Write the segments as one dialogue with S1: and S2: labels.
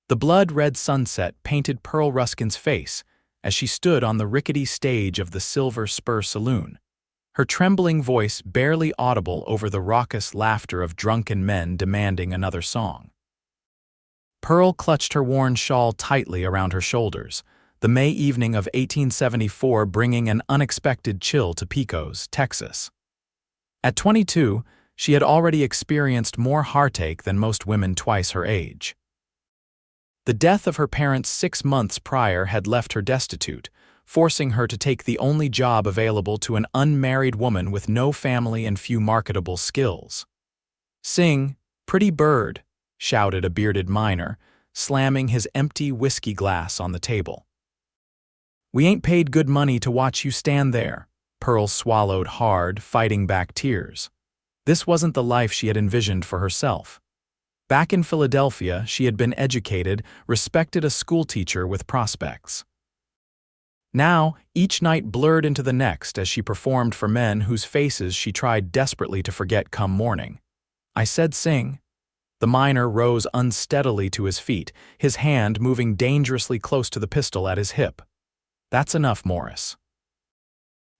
S1: The blood-red sunset painted Pearl Ruskin's face as she stood on the rickety stage of the Silver Spur Saloon, her trembling voice barely audible over the raucous laughter of drunken men demanding another song. Pearl clutched her worn shawl tightly around her shoulders, the May evening of 1874 bringing an unexpected chill to Pecos, Texas. At 22, she had already experienced more heartache than most women twice her age. The death of her parents 6 months prior had left her destitute, forcing her to take the only job available to an unmarried woman with no family and few marketable skills. "Sing, pretty bird," shouted a bearded miner, slamming his empty whiskey glass on the table. "We ain't paid good money to watch you stand there." Pearl swallowed hard, fighting back tears. This wasn't the life she had envisioned for herself. Back in Philadelphia, she had been educated, respected, a schoolteacher with prospects. Now, each night blurred into the next as she performed for men whose faces she tried desperately to forget come morning. "I said sing." The miner rose unsteadily to his feet, his hand moving dangerously close to the pistol at his hip. "That's enough, Morris."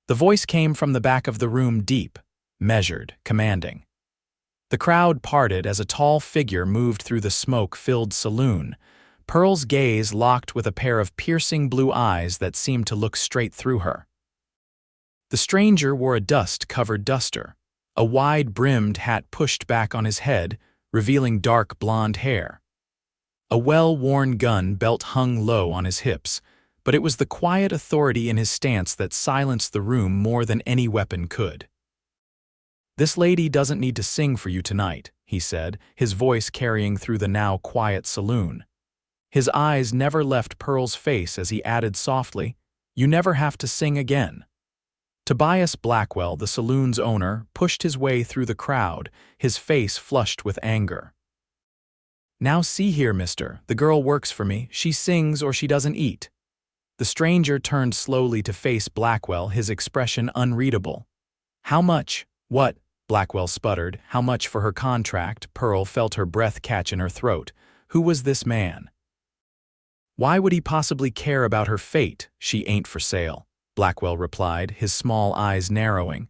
S1: The voice came from the back of the room, deep, measured, commanding. The crowd parted as a tall figure moved through the smoke-filled saloon, Pearl's gaze locked with a pair of piercing blue eyes that seemed to look straight through her. The stranger wore a dust-covered duster, a wide-brimmed hat pushed back on his head, revealing dark blonde hair. A well-worn gun belt hung low on his hips, but it was the quiet authority in his stance that silenced the room more than any weapon could. "This lady doesn't need to sing for you tonight," he said, his voice carrying through the now quiet saloon. His eyes never left Pearl's face as he added softly, "You never have to sing again." Tobias Blackwell, the saloon's owner, pushed his way through the crowd, his face flushed with anger. "Now see here, mister, the girl works for me. She sings or she doesn't eat." The stranger turned slowly to face Blackwell, his expression unreadable. "How much?" "What?" Blackwell sputtered. "How much for her contract?" Pearl felt her breath catch in her throat. Who was this man? Why would he possibly care about her fate? "She ain't for sale," Blackwell replied, his small eyes narrowing.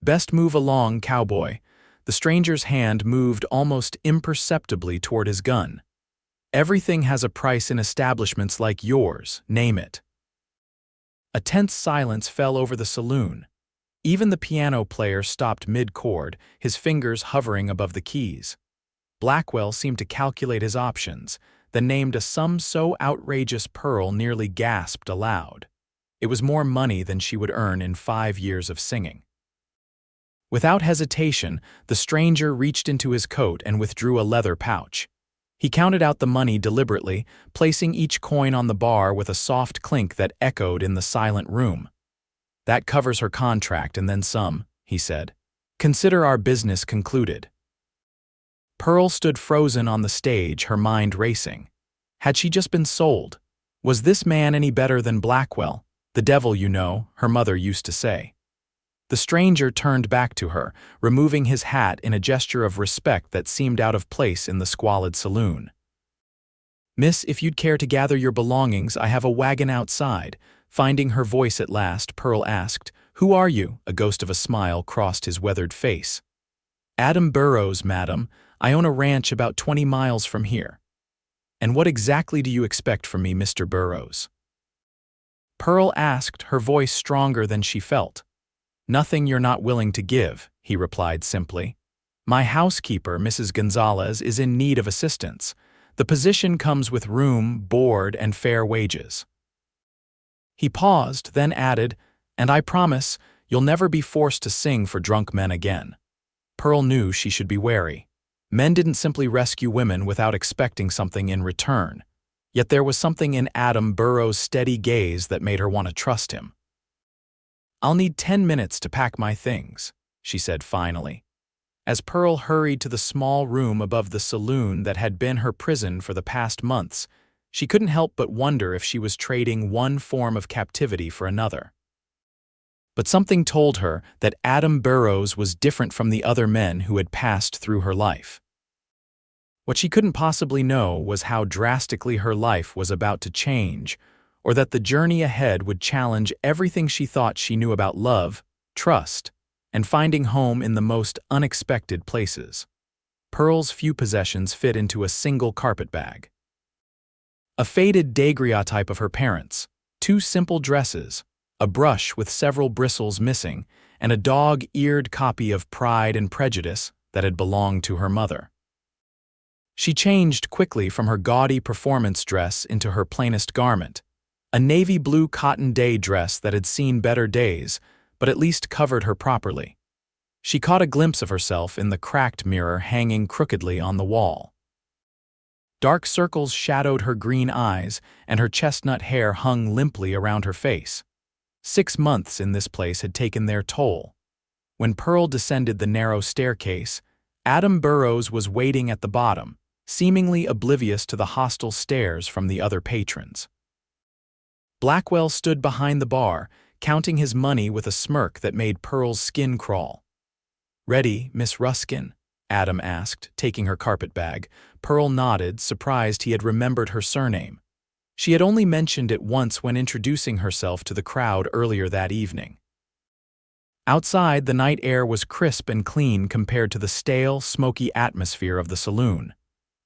S1: "Best move along, cowboy." The stranger's hand moved almost imperceptibly toward his gun. "Everything has a price in establishments like yours, name it." A tense silence fell over the saloon. Even the piano player stopped mid-chord, his fingers hovering above the keys. Blackwell seemed to calculate his options, then named a sum so outrageous Pearl nearly gasped aloud. It was more money than she would earn in 5 years of singing. Without hesitation, the stranger reached into his coat and withdrew a leather pouch. He counted out the money deliberately, placing each coin on the bar with a soft clink that echoed in the silent room. "That covers her contract and then some," he said. "Consider our business concluded." Pearl stood frozen on the stage, her mind racing. Had she just been sold? Was this man any better than Blackwell? "The devil, you know," her mother used to say. The stranger turned back to her, removing his hat in a gesture of respect that seemed out of place in the squalid saloon. "Miss, if you'd care to gather your belongings, I have a wagon outside." Finding her voice at last, Pearl asked, "Who are you?" A ghost of a smile crossed his weathered face. "Adam Burrows, madam. I own a ranch about 20 miles from here." "And what exactly do you expect from me, Mr. Burrows?" Pearl asked, her voice stronger than she felt. "Nothing you're not willing to give," he replied simply. "My housekeeper, Mrs. Gonzalez, is in need of assistance. The position comes with room, board, and fair wages." He paused, then added, "And I promise you'll never be forced to sing for drunk men again." Pearl knew she should be wary. Men didn't simply rescue women without expecting something in return. Yet there was something in Adam Burrows' steady gaze that made her want to trust him. "I'll need 10 minutes to pack my things," she said finally. As Pearl hurried to the small room above the saloon that had been her prison for the past months, she couldn't help but wonder if she was trading one form of captivity for another. But something told her that Adam Burrows was different from the other men who had passed through her life. What she couldn't possibly know was how drastically her life was about to change, or that the journey ahead would challenge everything she thought she knew about love, trust, and finding home in the most unexpected places. Pearl's few possessions fit into a single carpet bag. A faded daguerreotype of her parents, 2 simple dresses, a brush with several bristles missing, and a dog-eared copy of Pride and Prejudice that had belonged to her mother. She changed quickly from her gaudy performance dress into her plainest garment, a navy blue cotton day dress that had seen better days, but at least covered her properly. She caught a glimpse of herself in the cracked mirror hanging crookedly on the wall. Dark circles shadowed her green eyes, and her chestnut hair hung limply around her face. 6 months in this place had taken their toll. When Pearl descended the narrow staircase, Adam Burrows was waiting at the bottom, seemingly oblivious to the hostile stares from the other patrons. Blackwell stood behind the bar, counting his money with a smirk that made Pearl's skin crawl. "Ready, Miss Ruskin?" Adam asked, taking her carpet bag. Pearl nodded, surprised he had remembered her surname. She had only mentioned it once when introducing herself to the crowd earlier that evening. Outside, the night air was crisp and clean compared to the stale, smoky atmosphere of the saloon.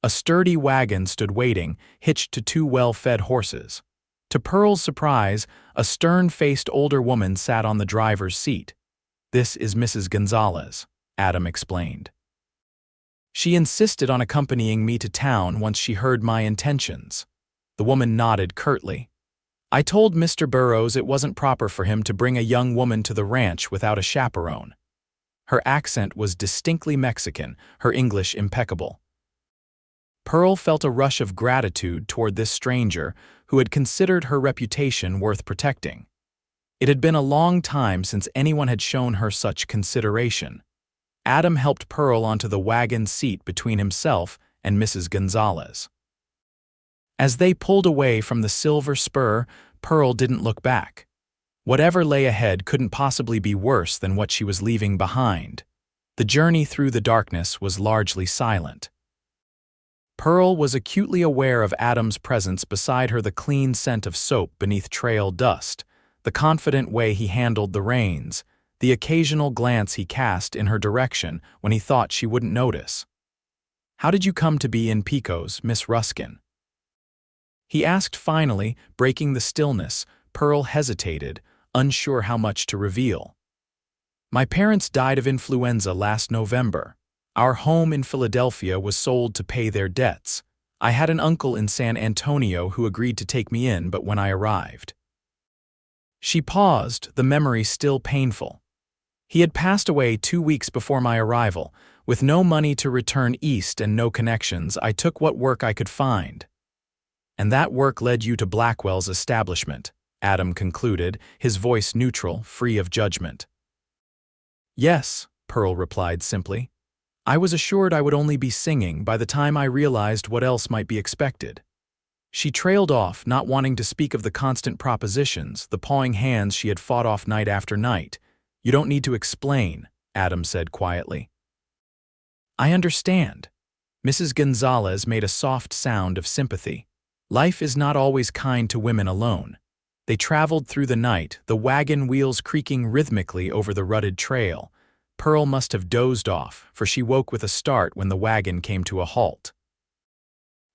S1: A sturdy wagon stood waiting, hitched to 2 well-fed horses. To Pearl's surprise, a stern-faced older woman sat on the driver's seat. "This is Mrs. Gonzalez," Adam explained. "She insisted on accompanying me to town once she heard my intentions." The woman nodded curtly. "I told Mr. Burrows it wasn't proper for him to bring a young woman to the ranch without a chaperone." Her accent was distinctly Mexican, her English impeccable. Pearl felt a rush of gratitude toward this stranger who had considered her reputation worth protecting. It had been a long time since anyone had shown her such consideration. Adam helped Pearl onto the wagon seat between himself and Mrs. Gonzalez. As they pulled away from the silver spur, Pearl didn't look back. Whatever lay ahead couldn't possibly be worse than what she was leaving behind. The journey through the darkness was largely silent. Pearl was acutely aware of Adam's presence beside her, the clean scent of soap beneath trail dust, the confident way he handled the reins, the occasional glance he cast in her direction when he thought she wouldn't notice. "How did you come to be in Pecos, Miss Ruskin?" he asked finally, breaking the stillness. Pearl hesitated, unsure how much to reveal. "My parents died of influenza last November. Our home in Philadelphia was sold to pay their debts. I had an uncle in San Antonio who agreed to take me in, but when I arrived..." She paused, the memory still painful. "He had passed away 2 weeks before my arrival. With no money to return east and no connections, I took what work I could find." "And that work led you to Blackwell's establishment," Adam concluded, his voice neutral, free of judgment. "Yes," Pearl replied simply. "I was assured I would only be singing by the time I realized what else might be expected." She trailed off, not wanting to speak of the constant propositions, the pawing hands she had fought off night after night. "You don't need to explain," Adam said quietly. "I understand." Mrs. Gonzalez made a soft sound of sympathy. "Life is not always kind to women alone." They traveled through the night, the wagon wheels creaking rhythmically over the rutted trail. Pearl must have dozed off, for she woke with a start when the wagon came to a halt.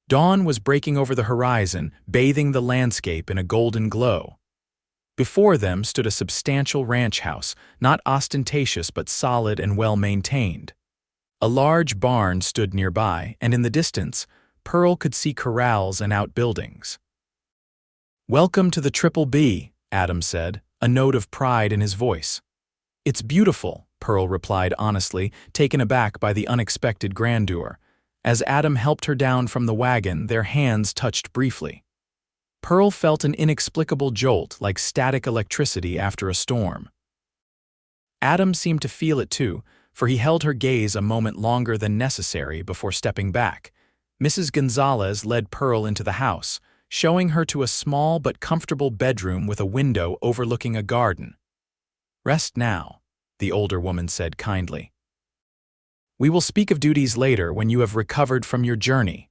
S1: Dawn was breaking over the horizon, bathing the landscape in a golden glow. Before them stood a substantial ranch house, not ostentatious but solid and well-maintained. A large barn stood nearby, and in the distance, Pearl could see corrals and outbuildings. "Welcome to the Triple B," Adam said, a note of pride in his voice. "It's beautiful," Pearl replied honestly, taken aback by the unexpected grandeur. As Adam helped her down from the wagon, their hands touched briefly. Pearl felt an inexplicable jolt, like static electricity after a storm. Adam seemed to feel it too, for he held her gaze a moment longer than necessary before stepping back. Mrs. Gonzalez led Pearl into the house, showing her to a small but comfortable bedroom with a window overlooking a garden. "Rest now," the older woman said kindly. We will speak of duties later when you have recovered from your journey.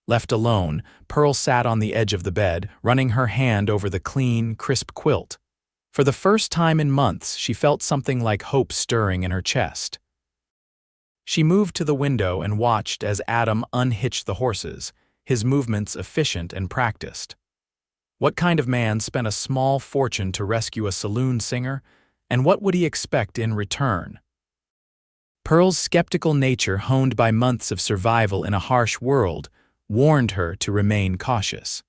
S1: Left alone, Pearl sat on the edge of the bed, running her hand over the clean, crisp quilt. For the first time in months, she felt something like hope stirring in her chest. She moved to the window and watched as Adam unhitched the horses, his movements efficient and practiced. What kind of man spent a small fortune to rescue a saloon singer, and what would he expect in return? Pearl's skeptical nature, honed by months of survival in a harsh world, warned her to remain cautious.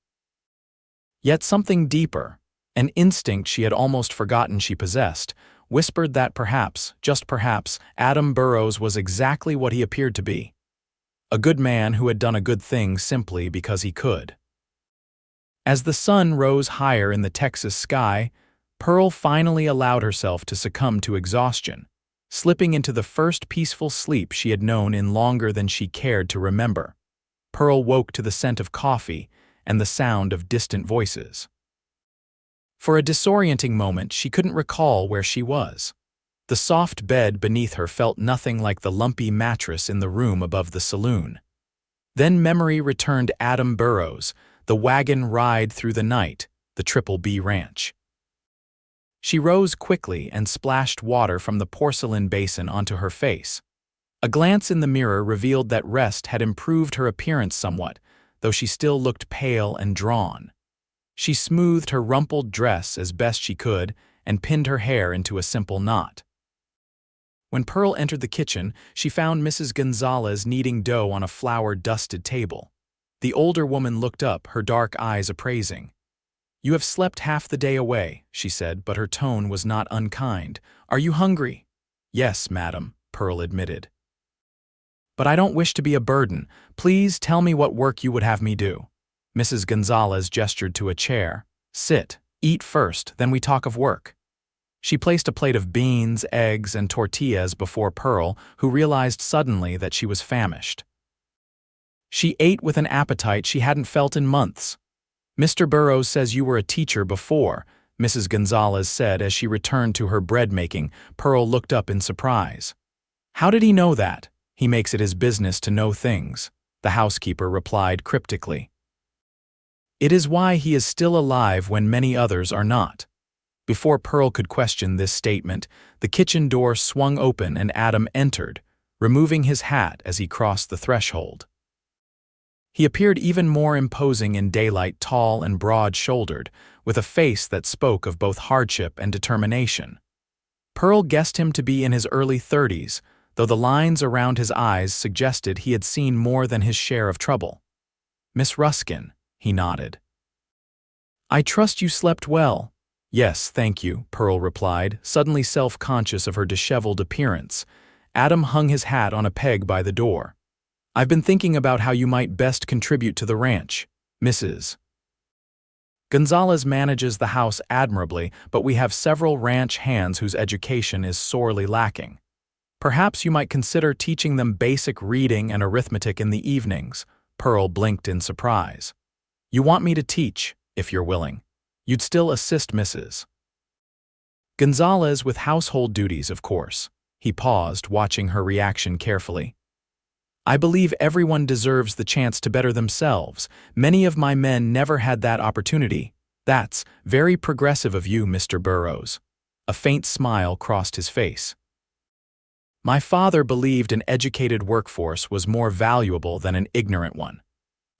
S1: Yet something deeper, an instinct she had almost forgotten she possessed, whispered that perhaps, just perhaps, Adam Burrows was exactly what he appeared to be. A good man who had done a good thing simply because he could. As the sun rose higher in the Texas sky, Pearl finally allowed herself to succumb to exhaustion, slipping into the first peaceful sleep she had known in longer than she cared to remember. Pearl woke to the scent of coffee and the sound of distant voices. For a disorienting moment, she couldn't recall where she was. The soft bed beneath her felt nothing like the lumpy mattress in the room above the saloon. Then memory returned Adam Burrows, the wagon ride through the night, the Triple B Ranch. She rose quickly and splashed water from the porcelain basin onto her face. A glance in the mirror revealed that rest had improved her appearance somewhat, though she still looked pale and drawn. She smoothed her rumpled dress as best she could and pinned her hair into a simple knot. When Pearl entered the kitchen, she found Mrs. Gonzalez kneading dough on a flour-dusted table. The older woman looked up, her dark eyes appraising. "You have slept half the day away," she said, but her tone was not unkind. "Are you hungry?" "Yes, madam," Pearl admitted. "But I don't wish to be a burden. Please tell me what work you would have me do." Mrs. Gonzalez gestured to a chair. "Sit, eat first, then we talk of work." She placed a plate of beans, eggs, and tortillas before Pearl, who realized suddenly that she was famished. She ate with an appetite she hadn't felt in months. "Mr. Burrows says you were a teacher before," Mrs. Gonzalez said as she returned to her bread-making. Pearl looked up in surprise. "How did he know that?" "He makes it his business to know things," the housekeeper replied cryptically. "It is why he is still alive when many others are not." Before Pearl could question this statement, the kitchen door swung open and Adam entered, removing his hat as he crossed the threshold. He appeared even more imposing in daylight, tall and broad-shouldered, with a face that spoke of both hardship and determination. Pearl guessed him to be in his early 30s, though the lines around his eyes suggested he had seen more than his share of trouble. "Miss Ruskin," he nodded. "I trust you slept well." "Yes, thank you," Pearl replied, suddenly self-conscious of her disheveled appearance. Adam hung his hat on a peg by the door. "I've been thinking about how you might best contribute to the ranch. Mrs. Gonzalez manages the house admirably, but we have several ranch hands whose education is sorely lacking. Perhaps you might consider teaching them basic reading and arithmetic in the evenings." Pearl blinked in surprise. "You want me to teach, if you're willing. You'd still assist Mrs. Gonzalez with household duties, of course." He paused, watching her reaction carefully. "I believe everyone deserves the chance to better themselves. Many of my men never had that opportunity." "That's very progressive of you, Mr. Burrows." A faint smile crossed his face. "My father believed an educated workforce was more valuable than an ignorant one.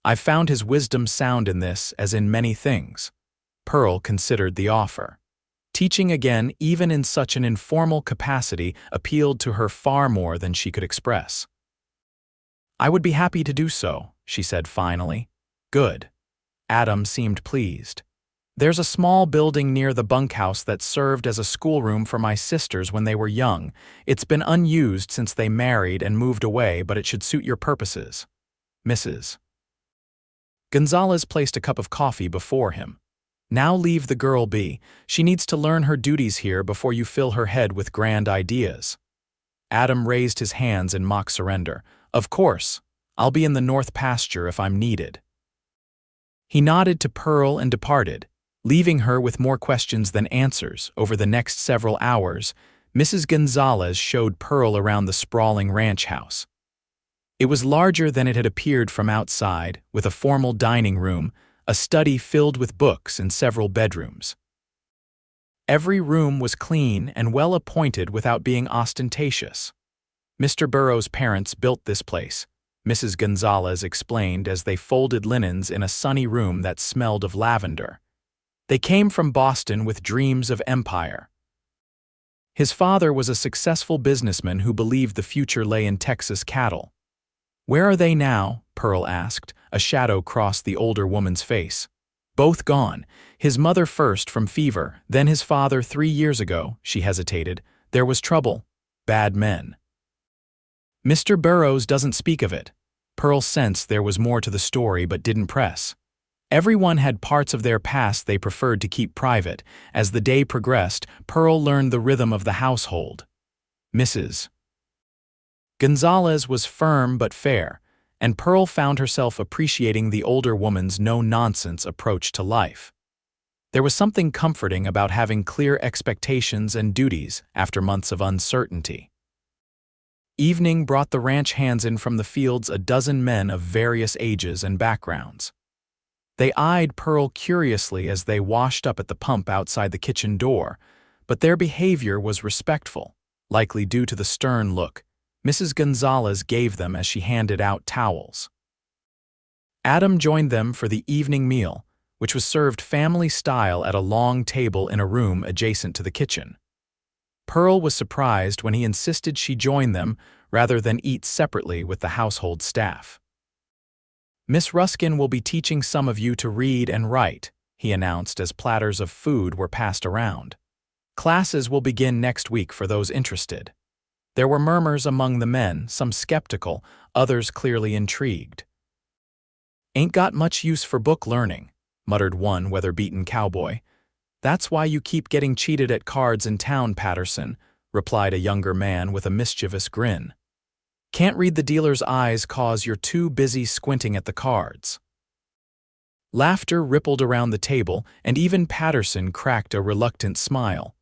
S1: I've found his wisdom sound in this, as in many things." Pearl considered the offer. Teaching again, even in such an informal capacity, appealed to her far more than she could express. "I would be happy to do so," she said finally. "Good." Adam seemed pleased. "There's a small building near the bunkhouse that served as a schoolroom for my sisters when they were young. It's been unused since they married and moved away, but it should suit your purposes. Mrs. Gonzalez placed a cup of coffee before him. "Now leave the girl be. She needs to learn her duties here before you fill her head with grand ideas." Adam raised his hands in mock surrender. "Of course. I'll be in the north pasture if I'm needed." He nodded to Pearl and departed, leaving her with more questions than answers. Over the next several hours, Mrs. Gonzalez showed Pearl around the sprawling ranch house. It was larger than it had appeared from outside, with a formal dining room, a study filled with books, and several bedrooms. Every room was clean and well appointed without being ostentatious. Mr. Burrows' parents built this place, Mrs. Gonzalez explained as they folded linens in a sunny room that smelled of lavender. They came from Boston with dreams of empire. His father was a successful businessman who believed the future lay in Texas cattle. "Where are they now?" Pearl asked. A shadow crossed the older woman's face. "Both gone. His mother first from fever, then his father 3 years ago," she hesitated. "There was trouble. Bad men." "Mr. Burrows doesn't speak of it." Pearl sensed there was more to the story but didn't press. Everyone had parts of their past they preferred to keep private. As the day progressed, Pearl learned the rhythm of the household. Mrs. Gonzalez was firm but fair, and Pearl found herself appreciating the older woman's no-nonsense approach to life. There was something comforting about having clear expectations and duties after months of uncertainty. Evening brought the ranch hands in from the fields, a dozen men of various ages and backgrounds. They eyed Pearl curiously as they washed up at the pump outside the kitchen door, but their behavior was respectful, likely due to the stern look Mrs. Gonzalez gave them as she handed out towels. Adam joined them for the evening meal, which was served family-style at a long table in a room adjacent to the kitchen. Pearl was surprised when he insisted she join them rather than eat separately with the household staff. "Miss Ruskin will be teaching some of you to read and write," he announced as platters of food were passed around. "Classes will begin next week for those interested." There were murmurs among the men, some skeptical, others clearly intrigued. "Ain't got much use for book learning," muttered one weather-beaten cowboy. "That's why you keep getting cheated at cards in town, Patterson," replied a younger man with a mischievous grin. "Can't read the dealer's eyes 'cause you're too busy squinting at the cards." Laughter rippled around the table, and even Patterson cracked a reluctant smile.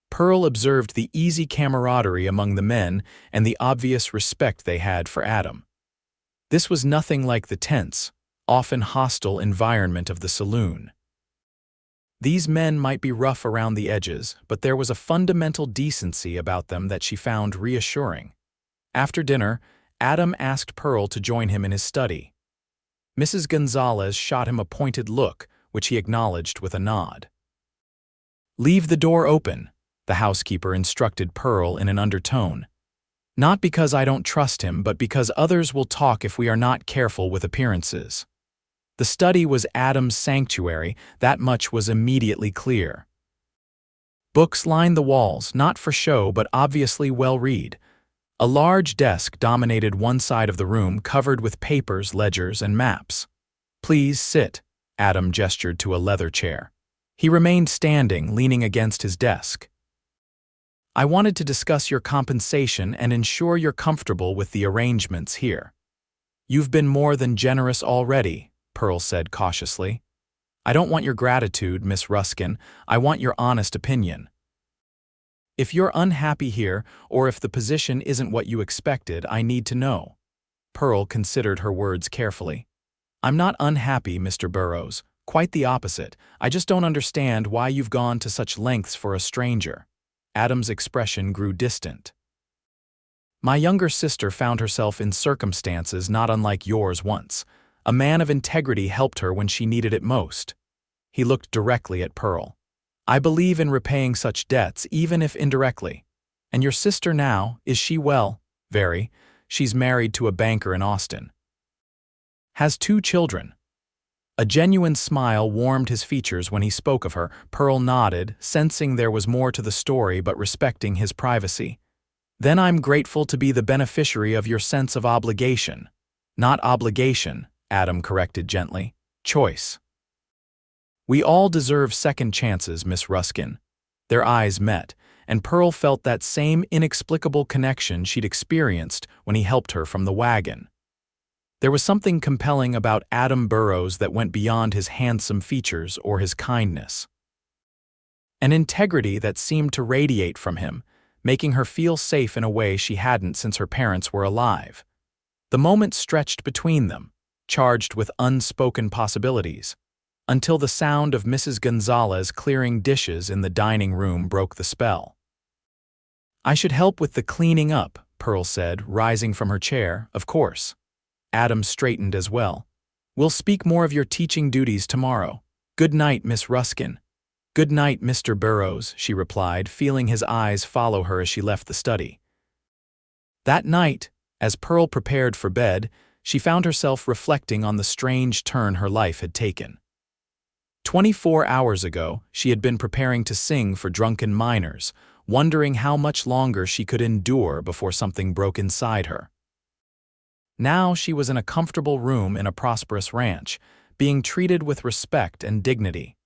S1: Pearl observed the easy camaraderie among the men and the obvious respect they had for Adam. This was nothing like the tense, often hostile environment of the saloon. These men might be rough around the edges, but there was a fundamental decency about them that she found reassuring. After dinner, Adam asked Pearl to join him in his study. Mrs. Gonzalez shot him a pointed look, which he acknowledged with a nod. "Leave the door open," the housekeeper instructed Pearl in an undertone. "Not because I don't trust him, but because others will talk if we are not careful with appearances." The study was Adam's sanctuary, that much was immediately clear. Books lined the walls, not for show but obviously well-read. A large desk dominated one side of the room, covered with papers, ledgers, and maps. "Please sit," Adam gestured to a leather chair. He remained standing, leaning against his desk. "I wanted to discuss your compensation and ensure you're comfortable with the arrangements here." "You've been more than generous already," Pearl said cautiously. "I don't want your gratitude, Miss Ruskin. I want your honest opinion. If you're unhappy here, or if the position isn't what you expected, I need to know." Pearl considered her words carefully. "I'm not unhappy, Mr. Burrows. Quite the opposite. I just don't understand why you've gone to such lengths for a stranger." Adam's expression grew distant. "My younger sister found herself in circumstances not unlike yours once. A man of integrity helped her when she needed it most." He looked directly at Pearl. "I believe in repaying such debts, even if indirectly. And your sister now, is she well?" "Very. She's married to a banker in Austin. Has 2 children." A genuine smile warmed his features when he spoke of her. Pearl nodded, sensing there was more to the story but respecting his privacy. "Then I'm grateful to be the beneficiary of your sense of obligation." "Not obligation," Adam corrected gently. "Choice." "We all deserve second chances, Miss Ruskin." Their eyes met, and Pearl felt that same inexplicable connection she'd experienced when he helped her from the wagon. There was something compelling about Adam Burrows that went beyond his handsome features or his kindness. An integrity that seemed to radiate from him, making her feel safe in a way she hadn't since her parents were alive. The moment stretched between them, charged with unspoken possibilities, until the sound of Mrs. Gonzalez clearing dishes in the dining room broke the spell. "I should help with the cleaning up," Pearl said, rising from her chair. "Of course." Adam straightened as well. "We'll speak more of your teaching duties tomorrow. Good night, Miss Ruskin." "Good night, Mr. Burrows," she replied, feeling his eyes follow her as she left the study. That night, as Pearl prepared for bed, she found herself reflecting on the strange turn her life had taken. 24 hours ago, she had been preparing to sing for drunken minors, wondering how much longer she could endure before something broke inside her. Now she was in a comfortable room in a prosperous ranch, being treated with respect and dignity.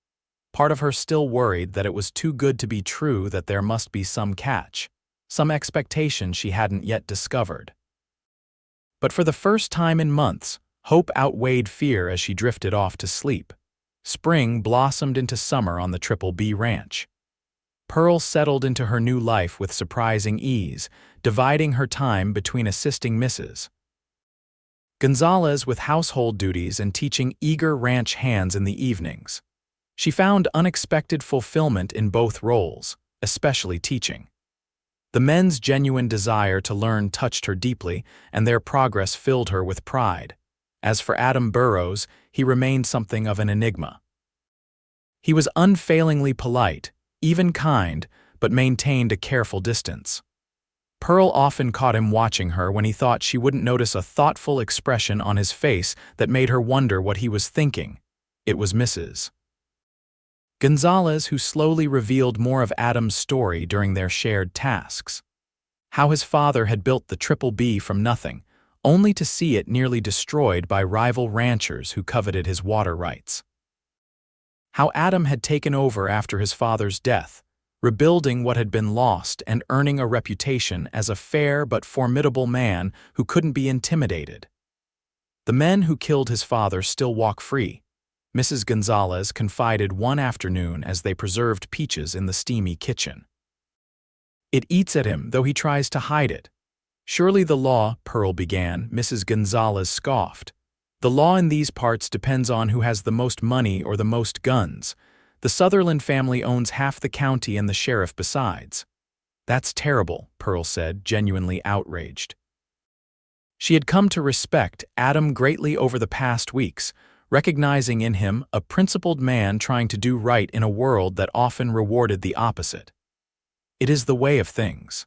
S1: Part of her still worried that it was too good to be true, that there must be some catch, some expectation she hadn't yet discovered. But for the first time in months, hope outweighed fear as she drifted off to sleep. Spring blossomed into summer on the Triple B Ranch. Pearl settled into her new life with surprising ease, dividing her time between assisting Mrs. Gonzalez with household duties and teaching eager ranch hands in the evenings. She found unexpected fulfillment in both roles, especially teaching. The men's genuine desire to learn touched her deeply, and their progress filled her with pride. As for Adam Burrows, he remained something of an enigma. He was unfailingly polite, even kind, but maintained a careful distance. Pearl often caught him watching her when he thought she wouldn't notice a thoughtful expression on his face that made her wonder what he was thinking. It was Mrs. Gonzalez who slowly revealed more of Adam's story during their shared tasks. How his father had built the Triple B from nothing, only to see it nearly destroyed by rival ranchers who coveted his water rights. How Adam had taken over after his father's death, rebuilding what had been lost and earning a reputation as a fair but formidable man who couldn't be intimidated. The men who killed his father still walk free, Mrs. Gonzalez confided one afternoon as they preserved peaches in the steamy kitchen. "It eats at him, though he tries to hide it." "Surely the law," Pearl began. Mrs. Gonzalez scoffed. "The law in these parts depends on who has the most money or the most guns. The Sutherland family owns half the county and the sheriff besides." "That's terrible," Pearl said, genuinely outraged. She had come to respect Adam greatly over the past weeks, recognizing in him a principled man trying to do right in a world that often rewarded the opposite. "It is the way of things,"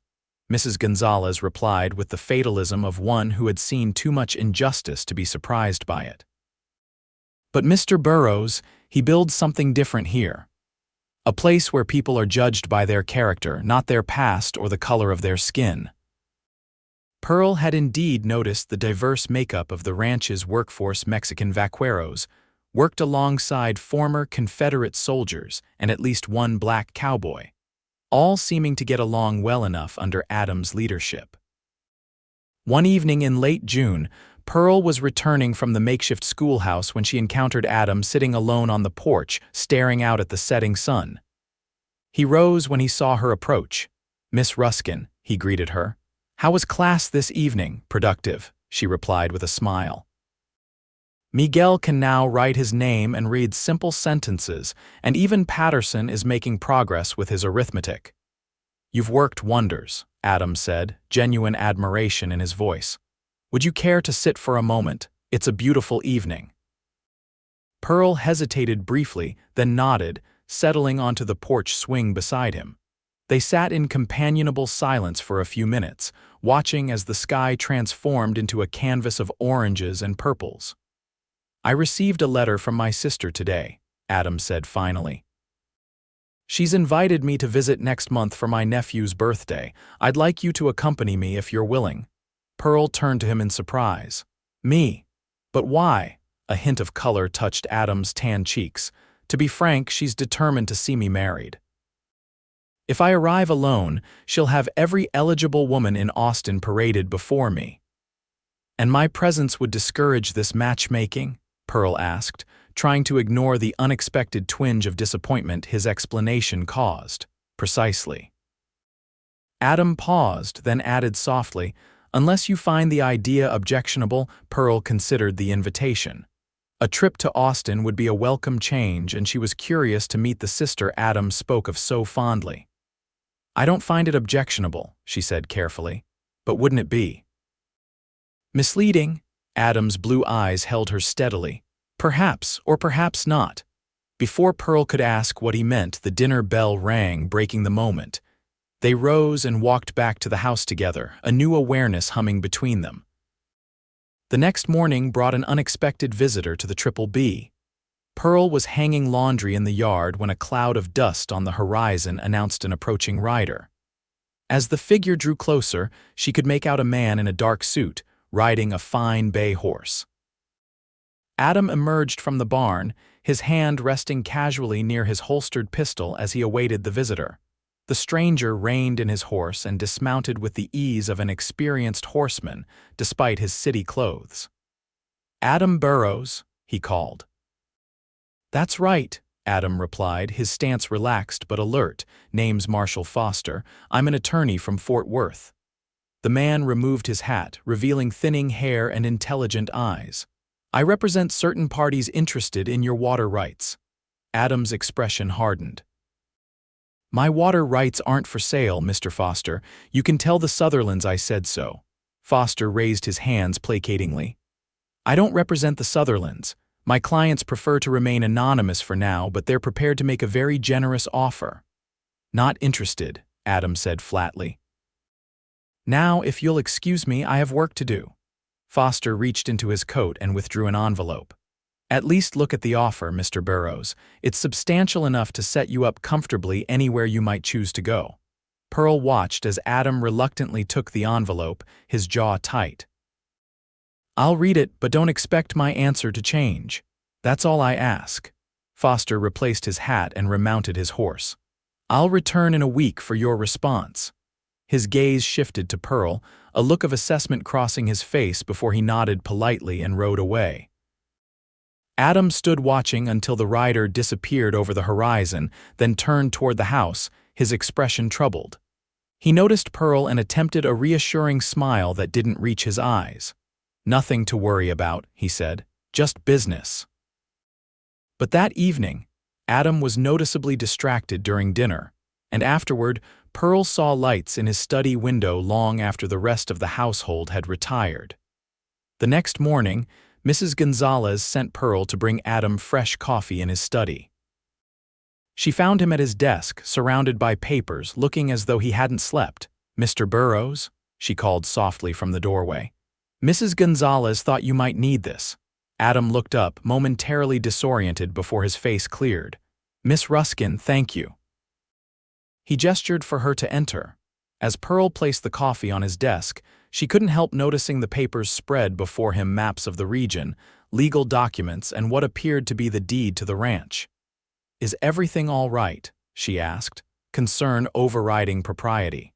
S1: Mrs. Gonzalez replied with the fatalism of one who had seen too much injustice to be surprised by it. "But Mr. Burrows, he builds something different here. A place where people are judged by their character, not their past or the color of their skin." Pearl had indeed noticed the diverse makeup of the ranch's workforce. Mexican vaqueros worked alongside former Confederate soldiers and at least one black cowboy, all seeming to get along well enough under Adam's leadership. One evening in late June, Pearl was returning from the makeshift schoolhouse when she encountered Adam sitting alone on the porch, staring out at the setting sun. He rose when he saw her approach. "Miss Ruskin," he greeted her. "How was class this evening?" "Productive," she replied with a smile. "Miguel can now write his name and read simple sentences, and even Patterson is making progress with his arithmetic." "You've worked wonders," Adam said, genuine admiration in his voice. "Would you care to sit for a moment? It's a beautiful evening." Pearl hesitated briefly, then nodded, settling onto the porch swing beside him. They sat in companionable silence for a few minutes, watching as the sky transformed into a canvas of oranges and purples. "I received a letter from my sister today," Adam said finally. "She's invited me to visit next month for my nephew's birthday. I'd like you to accompany me if you're willing." Pearl turned to him in surprise. "Me? But why?" A hint of color touched Adam's tan cheeks. "To be frank, she's determined to see me married. If I arrive alone, she'll have every eligible woman in Austin paraded before me." "And my presence would discourage this matchmaking?" Pearl asked, trying to ignore the unexpected twinge of disappointment his explanation caused. "Precisely." Adam paused, then added softly, "Unless you find the idea objectionable." Pearl considered the invitation. A trip to Austin would be a welcome change, and she was curious to meet the sister Adam spoke of so fondly. "I don't find it objectionable," she said carefully. "But wouldn't it be misleading?" Adam's blue eyes held her steadily. "Perhaps, or perhaps not." Before Pearl could ask what he meant, the dinner bell rang, breaking the moment. They rose and walked back to the house together, a new awareness humming between them. The next morning brought an unexpected visitor to the Triple B. Pearl was hanging laundry in the yard when a cloud of dust on the horizon announced an approaching rider. As the figure drew closer, she could make out a man in a dark suit, riding a fine bay horse. Adam emerged from the barn, his hand resting casually near his holstered pistol as he awaited the visitor. The stranger reined in his horse and dismounted with the ease of an experienced horseman, despite his city clothes. "Adam Burrows," he called. "That's right," Adam replied, his stance relaxed but alert. "Name's Marshall Foster. I'm an attorney from Fort Worth." The man removed his hat, revealing thinning hair and intelligent eyes. "I represent certain parties interested in your water rights." Adam's expression hardened. "My water rights aren't for sale, Mr. Foster. You can tell the Sutherlands I said so." Foster raised his hands placatingly. "I don't represent the Sutherlands. My clients prefer to remain anonymous for now, but they're prepared to make a very generous offer." "Not interested," Adam said flatly. "Now, if you'll excuse me, I have work to do." Foster reached into his coat and withdrew an envelope. "At least look at the offer, Mr. Burrows. It's substantial enough to set you up comfortably anywhere you might choose to go." Pearl watched as Adam reluctantly took the envelope, his jaw tight. "I'll read it, but don't expect my answer to change. That's all I ask." Foster replaced his hat and remounted his horse. "I'll return in a week for your response." His gaze shifted to Pearl, a look of assessment crossing his face before he nodded politely and rode away. Adam stood watching until the rider disappeared over the horizon, then turned toward the house, his expression troubled. He noticed Pearl and attempted a reassuring smile that didn't reach his eyes. "Nothing to worry about," he said. "Just business." But that evening, Adam was noticeably distracted during dinner, and afterward, Pearl saw lights in his study window long after the rest of the household had retired. The next morning, Mrs. Gonzalez sent Pearl to bring Adam fresh coffee in his study. She found him at his desk, surrounded by papers, looking as though he hadn't slept. "Mr. Burrows?" she called softly from the doorway. "Mrs. Gonzalez thought you might need this." Adam looked up, momentarily disoriented before his face cleared. "Miss Ruskin, thank you." He gestured for her to enter. As Pearl placed the coffee on his desk, she couldn't help noticing the papers spread before him, maps of the region, legal documents, and what appeared to be the deed to the ranch. "Is everything all right?" she asked, concern overriding propriety.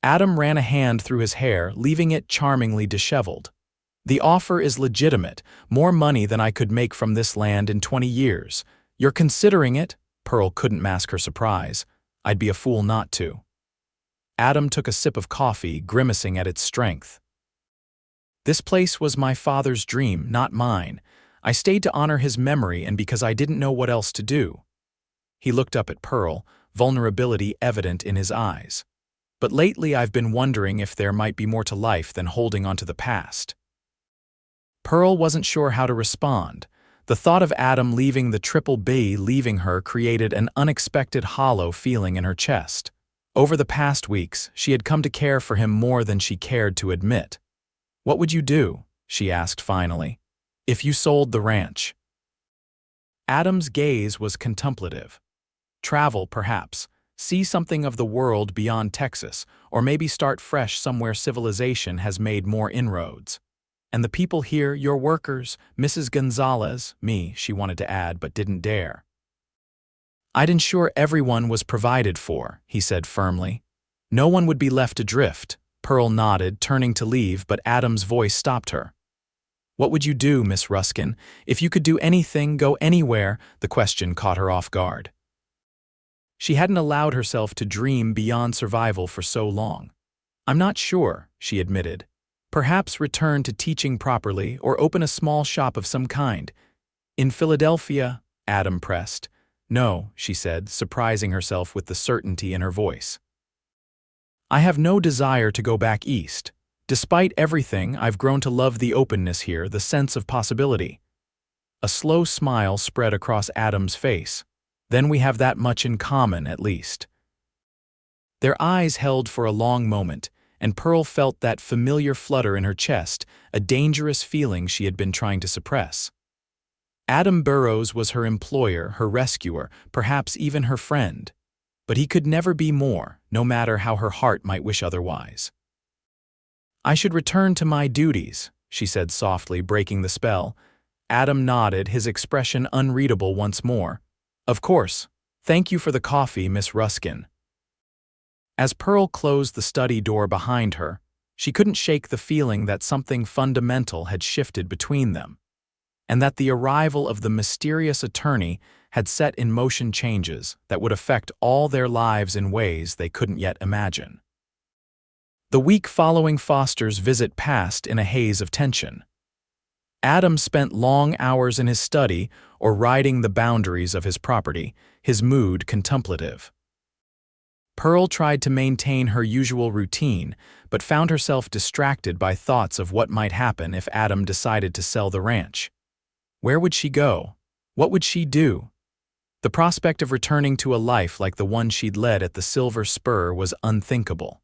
S1: Adam ran a hand through his hair, leaving it charmingly disheveled. "The offer is legitimate, more money than I could make from this land in 20 years. You're considering it?" Pearl couldn't mask her surprise. "I'd be a fool not to." Adam took a sip of coffee, grimacing at its strength. "This place was my father's dream, not mine. I stayed to honor his memory and because I didn't know what else to do." He looked up at Pearl, vulnerability evident in his eyes. "But lately I've been wondering if there might be more to life than holding onto the past." Pearl wasn't sure how to respond. The thought of Adam leaving the Triple B, leaving her, created an unexpected hollow feeling in her chest. Over the past weeks, she had come to care for him more than she cared to admit. "What would you do?" she asked finally. "If you sold the ranch?" Adam's gaze was contemplative. "Travel, perhaps. See something of the world beyond Texas, or maybe start fresh somewhere civilization has made more inroads. And the people here, your workers, Mrs. Gonzalez, me," she wanted to add but didn't dare. "I'd ensure everyone was provided for," he said firmly. "No one would be left adrift." Pearl nodded, turning to leave, but Adam's voice stopped her. "What would you do, Miss Ruskin? If you could do anything, go anywhere?" The question caught her off guard. She hadn't allowed herself to dream beyond survival for so long. "I'm not sure," she admitted. "Perhaps return to teaching properly or open a small shop of some kind." "In Philadelphia?" Adam pressed. "No," she said, surprising herself with the certainty in her voice. "I have no desire to go back east. Despite everything, I've grown to love the openness here, the sense of possibility." A slow smile spread across Adam's face. "Then we have that much in common, at least." Their eyes held for a long moment, and Pearl felt that familiar flutter in her chest, a dangerous feeling she had been trying to suppress. Adam Burrows was her employer, her rescuer, perhaps even her friend. But he could never be more, no matter how her heart might wish otherwise. "I should return to my duties," she said softly, breaking the spell. Adam nodded, his expression unreadable once more. "Of course. Thank you for the coffee, Miss Ruskin." As Pearl closed the study door behind her, she couldn't shake the feeling that something fundamental had shifted between them, and that the arrival of the mysterious attorney had set in motion changes that would affect all their lives in ways they couldn't yet imagine. The week following Foster's visit passed in a haze of tension. Adam spent long hours in his study or riding the boundaries of his property, his mood contemplative. Pearl tried to maintain her usual routine, but found herself distracted by thoughts of what might happen if Adam decided to sell the ranch. Where would she go? What would she do? The prospect of returning to a life like the one she'd led at the Silver Spur was unthinkable.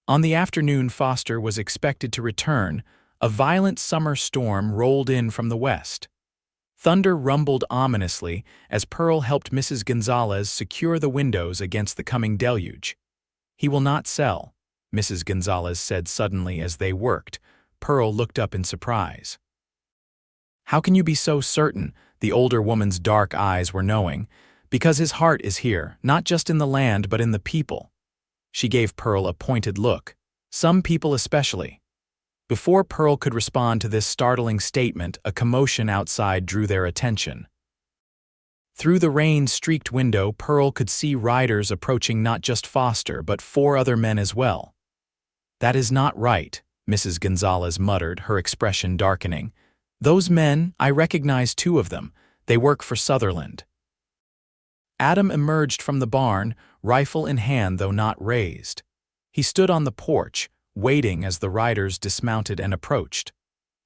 S1: On the afternoon Foster was expected to return, a violent summer storm rolled in from the west. Thunder rumbled ominously as Pearl helped Mrs. Gonzalez secure the windows against the coming deluge. "He will not sell," Mrs. Gonzalez said suddenly as they worked. Pearl looked up in surprise. "How can you be so certain?" The older woman's dark eyes were knowing. "Because his heart is here, not just in the land but in the people." She gave Pearl a pointed look. "Some people especially." Before Pearl could respond to this startling statement, a commotion outside drew their attention. Through the rain-streaked window, Pearl could see riders approaching not just Foster, but 4 other men as well. "That is not right," Mrs. Gonzalez muttered, her expression darkening. "Those men, I recognize 2 of them. They work for Sutherland." Adam emerged from the barn, rifle in hand though not raised. He stood on the porch, waiting as the riders dismounted and approached.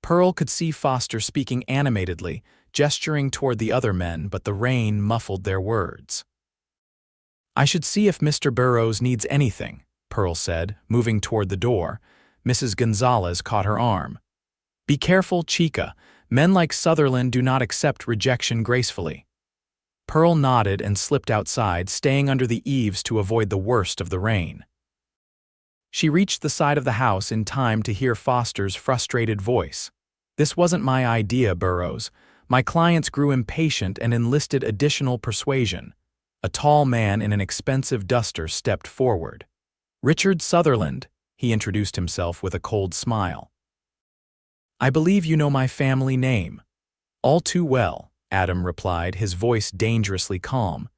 S1: Pearl could see Foster speaking animatedly, gesturing toward the other men, but the rain muffled their words. "I should see if Mr. Burrows needs anything," Pearl said, moving toward the door. Mrs. Gonzalez caught her arm. "Be careful, chica. Men like Sutherland do not accept rejection gracefully." Pearl nodded and slipped outside, staying under the eaves to avoid the worst of the rain. She reached the side of the house in time to hear Foster's frustrated voice. "This wasn't my idea, Burrows. My clients grew impatient and enlisted additional persuasion." A tall man in an expensive duster stepped forward. "Richard Sutherland," he introduced himself with a cold smile. "I believe you know my family name." "All too well," Adam replied, his voice dangerously calm.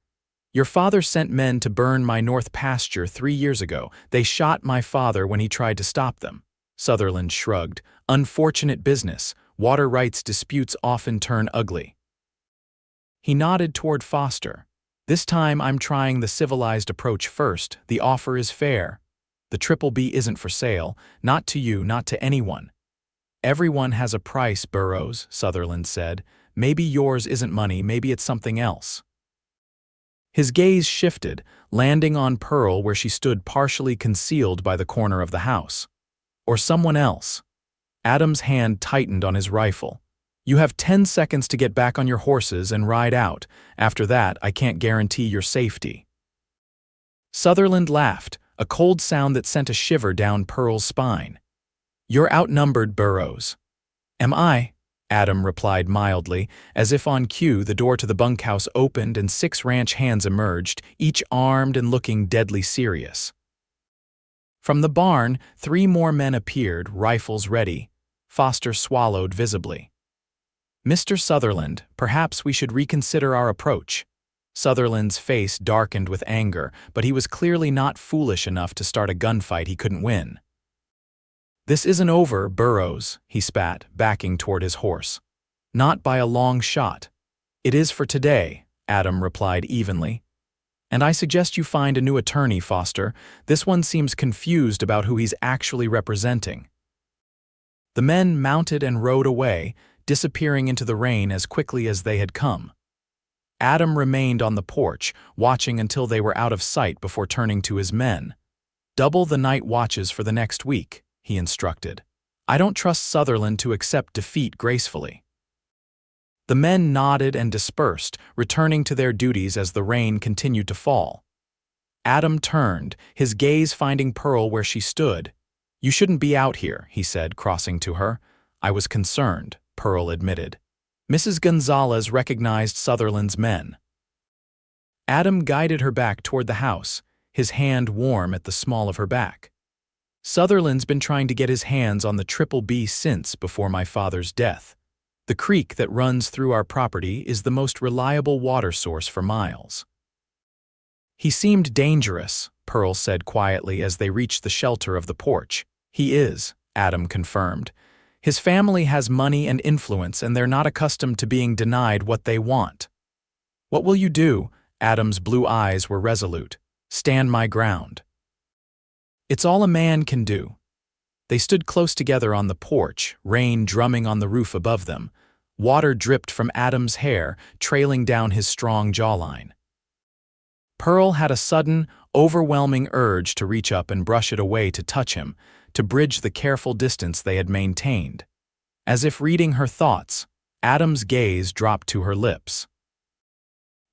S1: "Your father sent men to burn my north pasture 3 years ago. They shot my father when he tried to stop them." Sutherland shrugged. "Unfortunate business. Water rights disputes often turn ugly." He nodded toward Foster. "This time I'm trying the civilized approach first. The offer is fair. The Triple B isn't for sale. Not to you, not to anyone." "Everyone has a price, Burrows," Sutherland said. "Maybe yours isn't money, maybe it's something else." His gaze shifted, landing on Pearl where she stood partially concealed by the corner of the house. "Or someone else." Adam's hand tightened on his rifle. "You have 10 seconds to get back on your horses and ride out. After that, I can't guarantee your safety." Sutherland laughed, a cold sound that sent a shiver down Pearl's spine. "You're outnumbered, Burrows." "Am I?" Adam replied mildly. As if on cue, the door to the bunkhouse opened and 6 ranch hands emerged, each armed and looking deadly serious. From the barn, 3 more men appeared, rifles ready. Foster swallowed visibly. "Mr. Sutherland, perhaps we should reconsider our approach." Sutherland's face darkened with anger, but he was clearly not foolish enough to start a gunfight he couldn't win. "This isn't over, Burrows," he spat, backing toward his horse. "Not by a long shot." "It is for today," Adam replied evenly. "And I suggest you find a new attorney, Foster. This one seems confused about who he's actually representing." The men mounted and rode away, disappearing into the rain as quickly as they had come. Adam remained on the porch, watching until they were out of sight before turning to his men. "Double the night watches for the next week," he instructed. "I don't trust Sutherland to accept defeat gracefully." The men nodded and dispersed, returning to their duties as the rain continued to fall. Adam turned, his gaze finding Pearl where she stood. "You shouldn't be out here," he said, crossing to her. "I was concerned," Pearl admitted. Mrs. Gonzalez recognized Sutherland's men. Adam guided her back toward the house, his hand warm at the small of her back. "Sutherland's been trying to get his hands on the Triple B since before my father's death. The creek that runs through our property is the most reliable water source for miles." "He seemed dangerous," Pearl said quietly as they reached the shelter of the porch. "He is," Adam confirmed. "His family has money and influence, and they're not accustomed to being denied what they want." "What will you do?" Adam's blue eyes were resolute. "Stand my ground." "It's all a man can do." They stood close together on the porch, rain drumming on the roof above them. Water dripped from Adam's hair, trailing down his strong jawline. Pearl had a sudden, overwhelming urge to reach up and brush it away to touch him, to bridge the careful distance they had maintained. As if reading her thoughts, Adam's gaze dropped to her lips.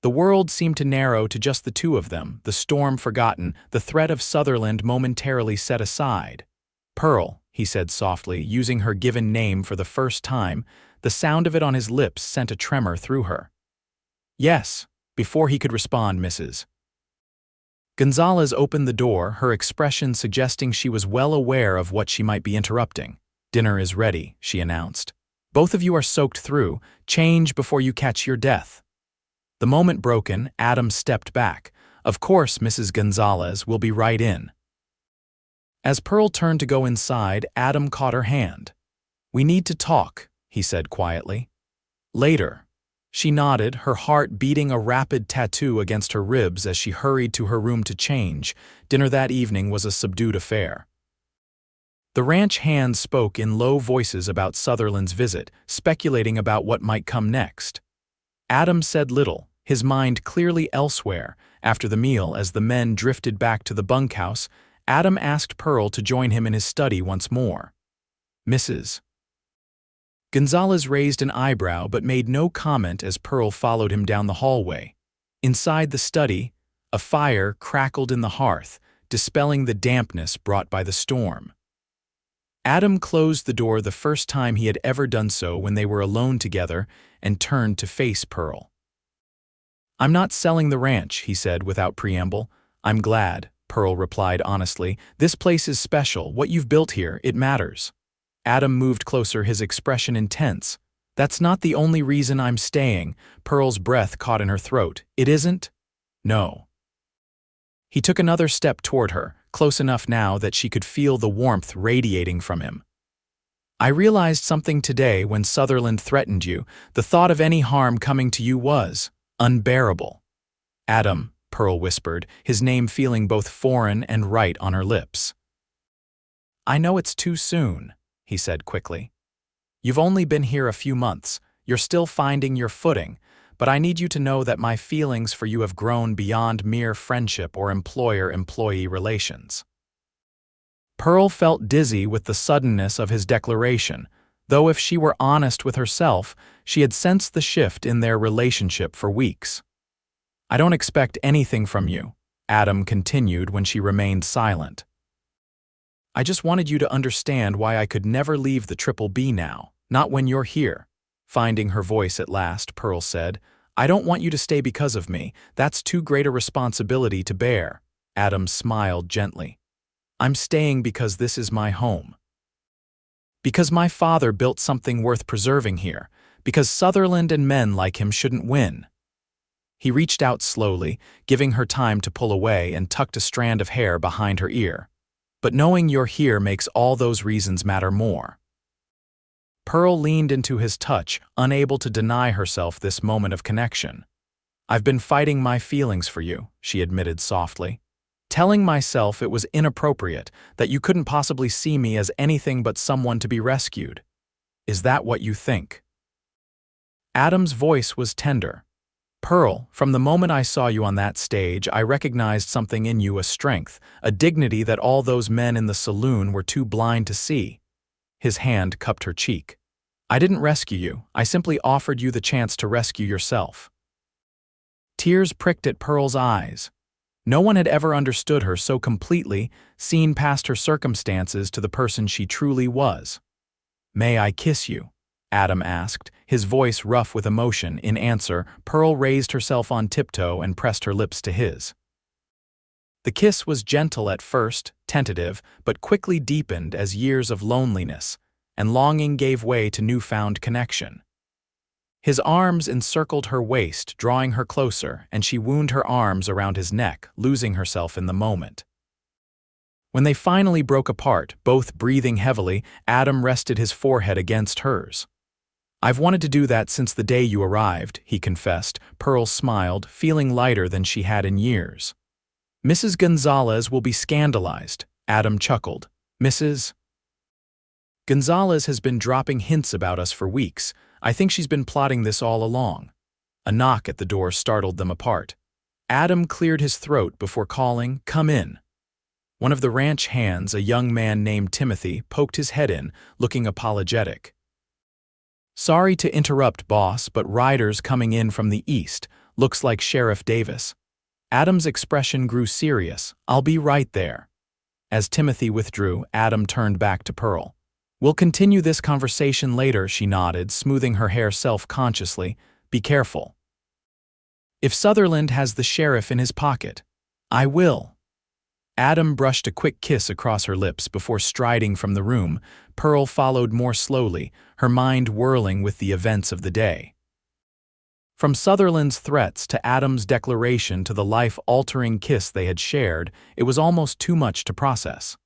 S1: The world seemed to narrow to just the two of them, the storm forgotten, the threat of Sutherland momentarily set aside. "Pearl," he said softly, using her given name for the first time. The sound of it on his lips sent a tremor through her. "Yes," before he could respond, Mrs. Gonzalez opened the door, her expression suggesting she was well aware of what she might be interrupting. "Dinner is ready," she announced. "Both of you are soaked through. Change before you catch your death." The moment broken, Adam stepped back. "Of course, Mrs. Gonzalez, we'll be right in." As Pearl turned to go inside, Adam caught her hand. "We need to talk," he said quietly. "Later." She nodded, her heart beating a rapid tattoo against her ribs as she hurried to her room to change. Dinner that evening was a subdued affair. The ranch hands spoke in low voices about Sutherland's visit, speculating about what might come next. Adam said little, his mind clearly elsewhere. After the meal, as the men drifted back to the bunkhouse, Adam asked Pearl to join him in his study once more. "Mrs. Gonzalez raised an eyebrow but made no comment as Pearl followed him down the hallway. Inside the study, a fire crackled in the hearth, dispelling the dampness brought by the storm. Adam closed the door the first time he had ever done so when they were alone together and turned to face Pearl. "I'm not selling the ranch," he said without preamble. "I'm glad," Pearl replied honestly. "This place is special. What you've built here, it matters." Adam moved closer, his expression intense. "That's not the only reason I'm staying." Pearl's breath caught in her throat. "It isn't?" "No." He took another step toward her, close enough now that she could feel the warmth radiating from him. "I realized something today when Sutherland threatened you. The thought of any harm coming to you was unbearable." "Adam," Pearl whispered, his name feeling both foreign and right on her lips. "I know it's too soon," he said quickly. "You've only been here a few months. You're still finding your footing, but I need you to know that my feelings for you have grown beyond mere friendship or employer-employee relations." Pearl felt dizzy with the suddenness of his declaration, though if she were honest with herself, she had sensed the shift in their relationship for weeks. "I don't expect anything from you," Adam continued when she remained silent. "I just wanted you to understand why I could never leave the Triple B now, not when you're here." Finding her voice at last, Pearl said, "I don't want you to stay because of me. That's too great a responsibility to bear." Adam smiled gently. "I'm staying because this is my home. Because my father built something worth preserving here. Because Sutherland and men like him shouldn't win." He reached out slowly, giving her time to pull away and tucked a strand of hair behind her ear. But knowing you're here makes all those reasons matter more. Pearl leaned into his touch, unable to deny herself this moment of connection. I've been fighting my feelings for you, she admitted softly. Telling myself it was inappropriate, that you couldn't possibly see me as anything but someone to be rescued. Is that what you think? Adam's voice was tender. Pearl, from the moment I saw you on that stage, I recognized something in you, a strength, a dignity that all those men in the saloon were too blind to see. His hand cupped her cheek. I didn't rescue you, I simply offered you the chance to rescue yourself. Tears pricked at Pearl's eyes. No one had ever understood her so completely, seen past her circumstances to the person she truly was. May I kiss you? Adam asked, his voice rough with emotion. In answer, Pearl raised herself on tiptoe and pressed her lips to his. The kiss was gentle at first, tentative, but quickly deepened as years of loneliness and longing gave way to newfound connection. His arms encircled her waist, drawing her closer, and she wound her arms around his neck, losing herself in the moment. When they finally broke apart, both breathing heavily, Adam rested his forehead against hers. I've wanted to do that since the day you arrived, he confessed. Pearl smiled, feeling lighter than she had in years. Mrs. Gonzalez will be scandalized, Adam chuckled. Mrs. Gonzalez has been dropping hints about us for weeks. I think she's been plotting this all along. A knock at the door startled them apart. Adam cleared his throat before calling, "Come in." One of the ranch hands, a young man named Timothy, poked his head in, looking apologetic. Sorry to interrupt, boss, but riders coming in from the east. Looks like Sheriff Davis. Adam's expression grew serious. I'll be right there. As Timothy withdrew, Adam turned back to Pearl. We'll continue this conversation later, she nodded, smoothing her hair self-consciously. Be careful. If Sutherland has the sheriff in his pocket, I will. Adam brushed a quick kiss across her lips before striding from the room. Pearl followed more slowly, her mind whirling with the events of the day. From Sutherland's threats to Adam's declaration to the life-altering kiss they had shared, it was almost too much to process.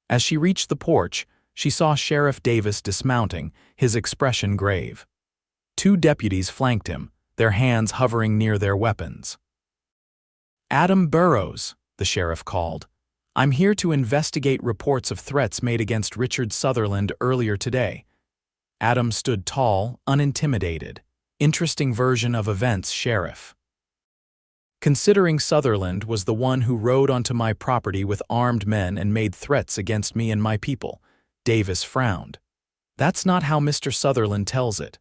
S1: As she reached the porch, she saw Sheriff Davis dismounting, his expression grave. Two deputies flanked him, their hands hovering near their weapons. Adam Burrows, the sheriff called. I'm here to investigate reports of threats made against Richard Sutherland earlier today. Adam stood tall, unintimidated. Interesting version of events, Sheriff. Considering Sutherland was the one who rode onto my property with armed men and made threats against me and my people, Davis frowned. That's not how Mr. Sutherland tells it.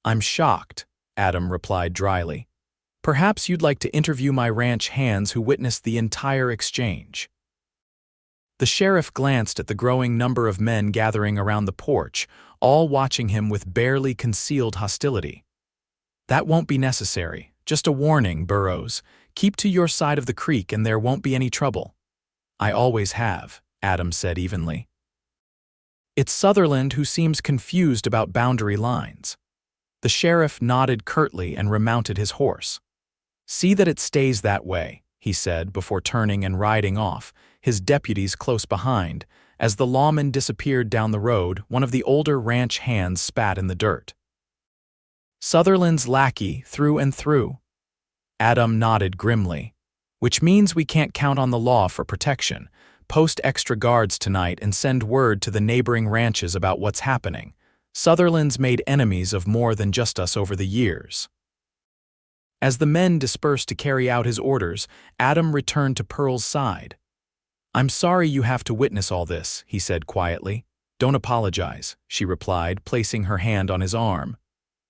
S1: I'm shocked, Adam replied dryly. Perhaps you'd like to interview my ranch hands who witnessed the entire exchange. The sheriff glanced at the growing number of men gathering around the porch, all watching him with barely concealed hostility. That won't be necessary. Just a warning, Burrows. Keep to your side of the creek and there won't be any trouble. I always have, Adam said evenly. It's Sutherland who seems confused about boundary lines. The sheriff nodded curtly and remounted his horse. See that it stays that way, he said before turning and riding off, his deputies close behind. As the lawman disappeared down the road, one of the older ranch hands spat in the dirt. Sutherland's lackey through and through. Adam nodded grimly. Which means we can't count on the law for protection. Post extra guards tonight and send word to the neighboring ranches about what's happening. Sutherland's made enemies of more than just us over the years. As the men dispersed to carry out his orders, Adam returned to Pearl's side. I'm sorry you have to witness all this, he said quietly. Don't apologize, she replied, placing her hand on his arm.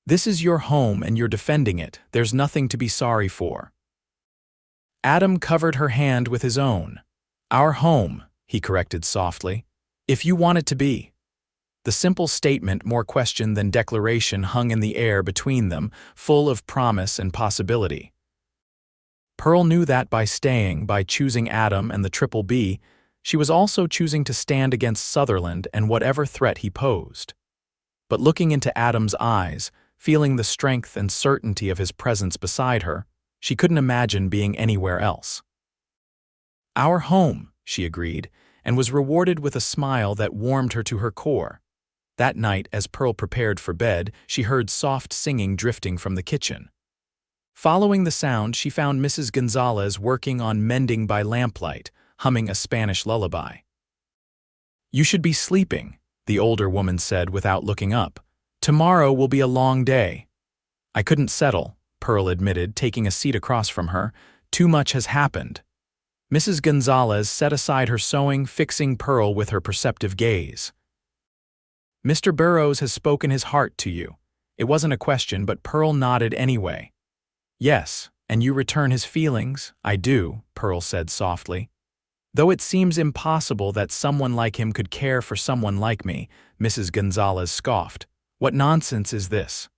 S1: This is your home and you're defending it. There's nothing to be sorry for. Adam covered her hand with his own. Our home, he corrected softly. If you want it to be. The simple statement, more question than declaration, hung in the air between them, full of promise and possibility. Pearl knew that by staying, by choosing Adam and the Triple B, she was also choosing to stand against Sutherland and whatever threat he posed. But looking into Adam's eyes, feeling the strength and certainty of his presence beside her, She couldn't imagine being anywhere else. "Our home," she agreed, and was rewarded with a smile that warmed her to her core. That night, as Pearl prepared for bed, she heard soft singing drifting from the kitchen. Following the sound, she found Mrs. Gonzalez working on mending by lamplight, humming a Spanish lullaby. "You should be sleeping," the older woman said without looking up. "Tomorrow will be a long day." "I couldn't settle," Pearl admitted, taking a seat across from her. "Too much has happened." Mrs. Gonzalez set aside her sewing, fixing Pearl with her perceptive gaze. "Mr. Burrows has spoken his heart to you." It wasn't a question, but Pearl nodded anyway. "Yes, and you return his feelings?" "I do," Pearl said softly. "Though it seems impossible that someone like him could care for someone like me," Mrs. Gonzalez scoffed. "What nonsense is this?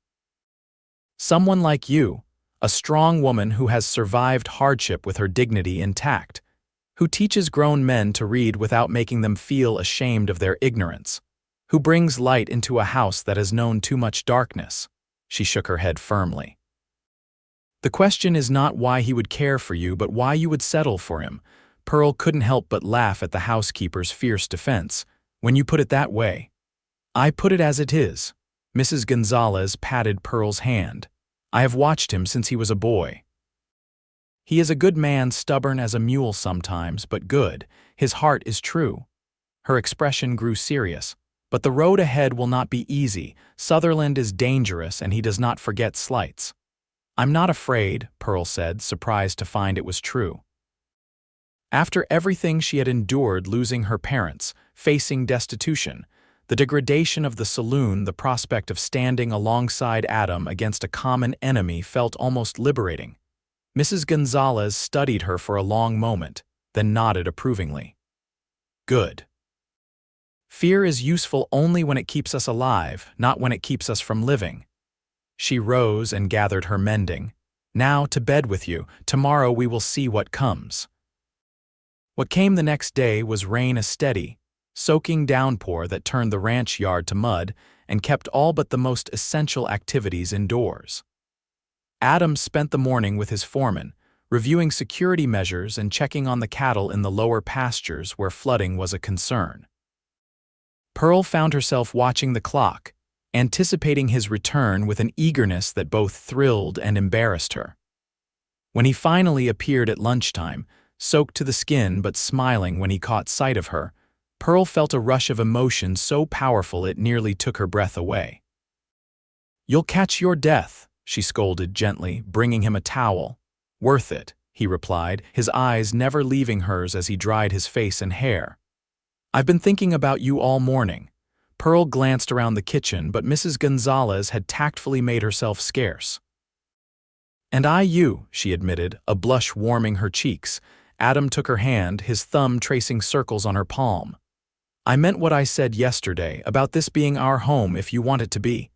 S1: Someone like you, a strong woman who has survived hardship with her dignity intact, who teaches grown men to read without making them feel ashamed of their ignorance, who brings light into a house that has known too much darkness." She shook her head firmly. "The question is not why he would care for you, but why you would settle for him." Pearl couldn't help but laugh at the housekeeper's fierce defense. "When you put it that way." "I put it as it is." Mrs. Gonzalez patted Pearl's hand. "I have watched him since he was a boy. He is a good man, stubborn as a mule sometimes, but good. His heart is true." Her expression grew serious. "But the road ahead will not be easy. Sutherland is dangerous, and he does not forget slights." "I'm not afraid," Pearl said, surprised to find it was true. After everything she had endured, losing her parents, facing destitution, the degradation of the saloon, the prospect of standing alongside Adam against a common enemy felt almost liberating. Mrs. Gonzalez studied her for a long moment, then nodded approvingly. "Good. Fear is useful only when it keeps us alive, not when it keeps us from living." She rose and gathered her mending. "Now to bed with you. Tomorrow we will see what comes." What came the next day was rain, a steady, soaking downpour that turned the ranch yard to mud and kept all but the most essential activities indoors. Adam spent the morning with his foreman, reviewing security measures and checking on the cattle in the lower pastures where flooding was a concern. Pearl found herself watching the clock, anticipating his return with an eagerness that both thrilled and embarrassed her. When he finally appeared at lunchtime, soaked to the skin but smiling when he caught sight of her, Pearl felt a rush of emotion so powerful it nearly took her breath away. "You'll catch your death," she scolded gently, bringing him a towel. "Worth it," he replied, his eyes never leaving hers as he dried his face and hair. "I've been thinking about you all morning." Pearl glanced around the kitchen, but Mrs. Gonzalez had tactfully made herself scarce. "And I you," she admitted, a blush warming her cheeks. Adam took her hand, his thumb tracing circles on her palm. "I meant what I said yesterday, about this being our home if you want it to be."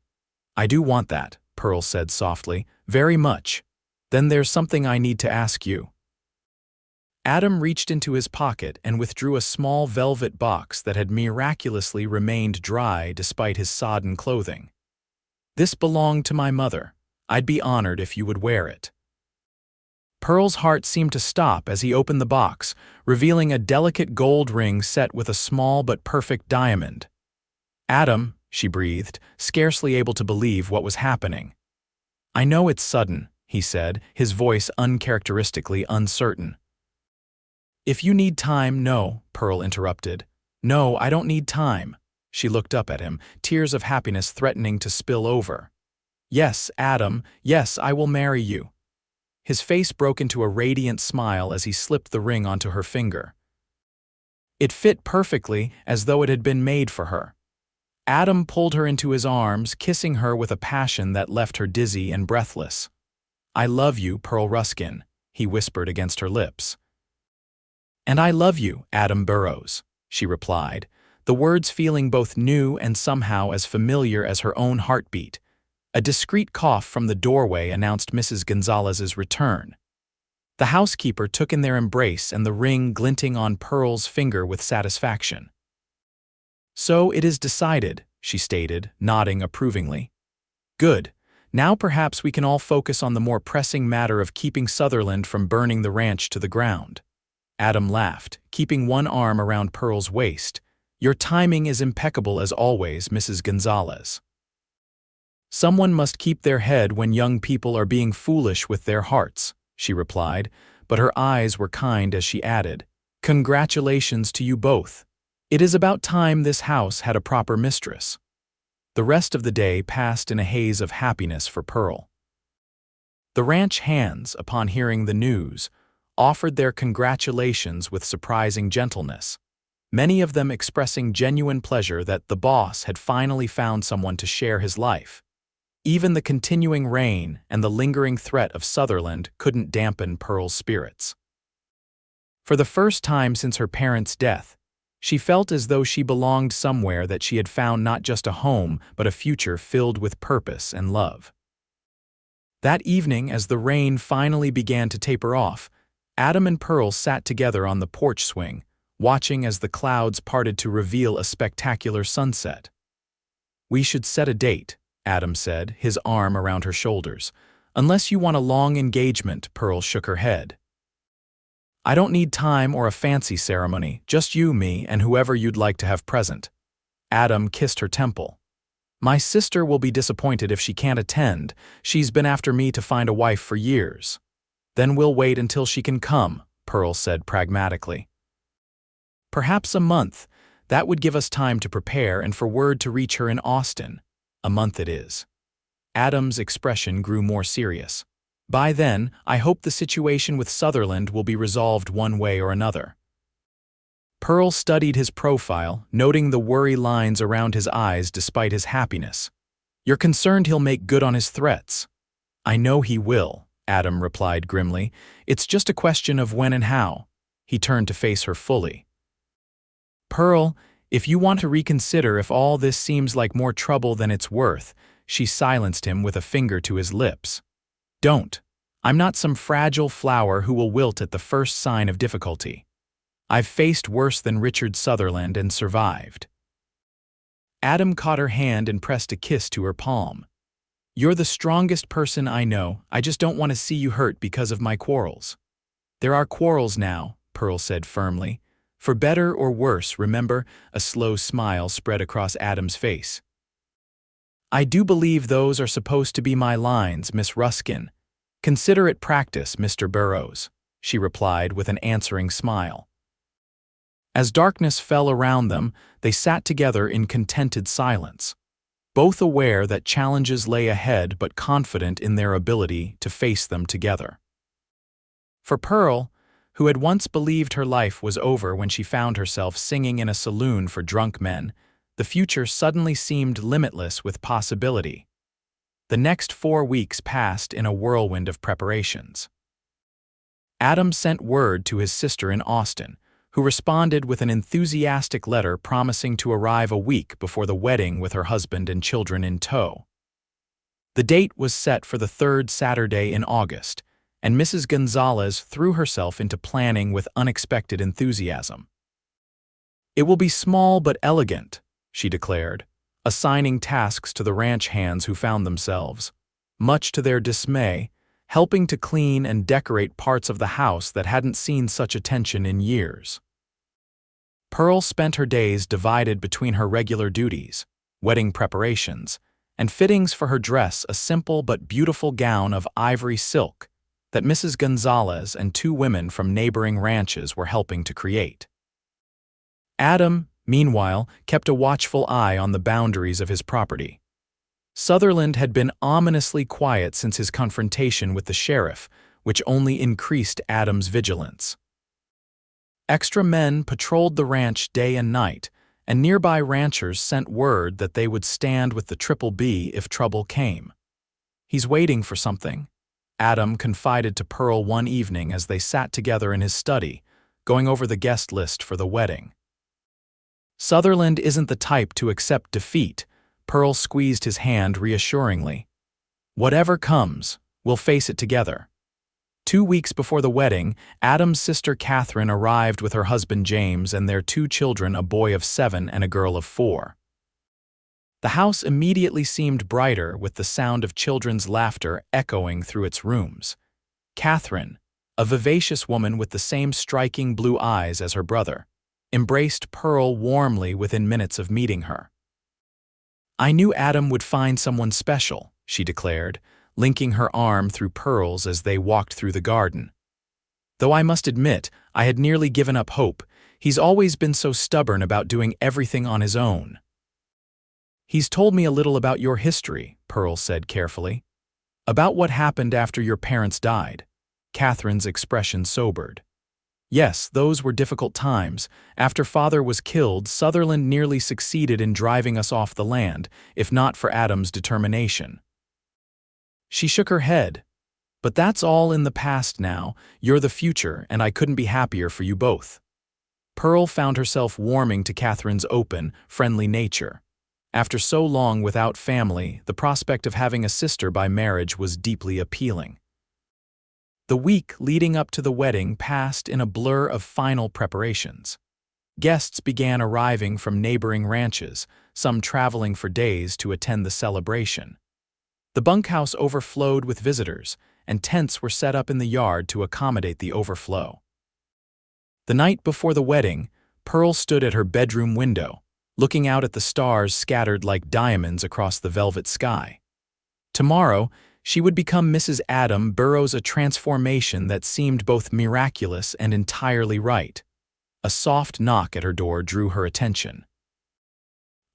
S1: "I do want that," Pearl said softly, "very much. Then there's something I need to ask you." Adam reached into his pocket and withdrew a small velvet box that had miraculously remained dry despite his sodden clothing. "This belonged to my mother. I'd be honored if you would wear it." Pearl's heart seemed to stop as he opened the box, revealing a delicate gold ring set with a small but perfect diamond. "Adam," she breathed, scarcely able to believe what was happening. "I know it's sudden," he said, his voice uncharacteristically uncertain. "If you need time, no," Pearl interrupted. "No, I don't need time." She looked up at him, tears of happiness threatening to spill over. "Yes, Adam, yes, I will marry you." His face broke into a radiant smile as he slipped the ring onto her finger. It fit perfectly, as though it had been made for her. Adam pulled her into his arms, kissing her with a passion that left her dizzy and breathless. "I love you, Pearl Ruskin," he whispered against her lips. "And I love you, Adam Burrows," she replied, the words feeling both new and somehow as familiar as her own heartbeat. A discreet cough from the doorway announced Mrs. Gonzalez's return. The housekeeper took in their embrace and the ring glinting on Pearl's finger with satisfaction. "So it is decided," she stated, nodding approvingly. "Good. Now perhaps we can all focus on the more pressing matter of keeping Sutherland from burning the ranch to the ground." Adam laughed, keeping one arm around Pearl's waist. "Your timing is impeccable as always, Mrs. Gonzalez." "Someone must keep their head when young people are being foolish with their hearts," she replied, but her eyes were kind as she added, "Congratulations to you both. It is about time this house had a proper mistress." The rest of the day passed in a haze of happiness for Pearl. The ranch hands, upon hearing the news, offered their congratulations with surprising gentleness, many of them expressing genuine pleasure that the boss had finally found someone to share his life. Even the continuing rain and the lingering threat of Sutherland couldn't dampen Pearl's spirits. For the first time since her parents' death, she felt as though she belonged somewhere, that she had found not just a home but a future filled with purpose and love. That evening, as the rain finally began to taper off, Adam and Pearl sat together on the porch swing, watching as the clouds parted to reveal a spectacular sunset. "We should set a date," Adam said, his arm around her shoulders. "Unless you want a long engagement," Pearl shook her head. "I don't need time or a fancy ceremony, just you, me, and whoever you'd like to have present." Adam kissed her temple. "My sister will be disappointed if she can't attend. She's been after me to find a wife for years." "Then we'll wait until she can come," Pearl said pragmatically. "Perhaps a month. That would give us time to prepare and for word to reach her in Austin. A month it is." Adam's expression grew more serious. "By then, I hope the situation with Sutherland will be resolved one way or another." Pearl studied his profile, noting the worry lines around his eyes despite his happiness. "You're concerned he'll make good on his threats." "I know he will," Adam replied grimly. "It's just a question of when and how." He turned to face her fully. "Pearl, if you want to reconsider if all this seems like more trouble than it's worth," she silenced him with a finger to his lips. "Don't. I'm not some fragile flower who will wilt at the first sign of difficulty. I've faced worse than Richard Sutherland and survived." Adam caught her hand and pressed a kiss to her palm. "You're the strongest person I know. I just don't want to see you hurt because of my quarrels." "There are quarrels now," Pearl said firmly. "For better or worse, remember." A slow smile spread across Adam's face. "I do believe those are supposed to be my lines, Miss Ruskin. Consider it practice, Mr. Burrows," she replied with an answering smile. As darkness fell around them, they sat together in contented silence, both aware that challenges lay ahead but confident in their ability to face them together. For Pearl, who had once believed her life was over when she found herself singing in a saloon for drunk men, the future suddenly seemed limitless with possibility. The next 4 weeks passed in a whirlwind of preparations. Adam sent word to his sister in Austin, who responded with an enthusiastic letter promising to arrive a week before the wedding with her husband and children in tow. The date was set for the 3rd Saturday in August, and Mrs. Gonzalez threw herself into planning with unexpected enthusiasm. "It will be small but elegant," she declared, assigning tasks to the ranch hands who found themselves, much to their dismay, helping to clean and decorate parts of the house that hadn't seen such attention in years. Pearl spent her days divided between her regular duties, wedding preparations, and fittings for her dress, a simple but beautiful gown of ivory silk that Mrs. Gonzalez and 2 women from neighboring ranches were helping to create. Adam, meanwhile, kept a watchful eye on the boundaries of his property. Sutherland had been ominously quiet since his confrontation with the sheriff, which only increased Adam's vigilance. Extra men patrolled the ranch day and night, and nearby ranchers sent word that they would stand with the Triple B if trouble came. "He's waiting for something," Adam confided to Pearl one evening as they sat together in his study, going over the guest list for the wedding. "Sutherland isn't the type to accept defeat," Pearl squeezed his hand reassuringly. "Whatever comes, we'll face it together." 2 weeks before the wedding, Adam's sister Catherine arrived with her husband James and their 2 children, a boy of 7 and a girl of 4. The house immediately seemed brighter with the sound of children's laughter echoing through its rooms. Catherine, a vivacious woman with the same striking blue eyes as her brother, embraced Pearl warmly within minutes of meeting her. "I knew Adam would find someone special," she declared, linking her arm through Pearl's as they walked through the garden. "Though I must admit, I had nearly given up hope. He's always been so stubborn about doing everything on his own." "He's told me a little about your history," Pearl said carefully. "About what happened after your parents died." Catherine's expression sobered. "Yes, those were difficult times. After Father was killed, Sutherland nearly succeeded in driving us off the land, if not for Adam's determination." She shook her head. "But that's all in the past now. You're the future, and I couldn't be happier for you both." Pearl found herself warming to Catherine's open, friendly nature. After so long without family, the prospect of having a sister by marriage was deeply appealing. The week leading up to the wedding passed in a blur of final preparations. Guests began arriving from neighboring ranches, some traveling for days to attend the celebration. The bunkhouse overflowed with visitors, and tents were set up in the yard to accommodate the overflow. The night before the wedding, Pearl stood at her bedroom window, looking out at the stars scattered like diamonds across the velvet sky. Tomorrow, she would become Mrs. Adam Burrows, a transformation that seemed both miraculous and entirely right. A soft knock at her door drew her attention.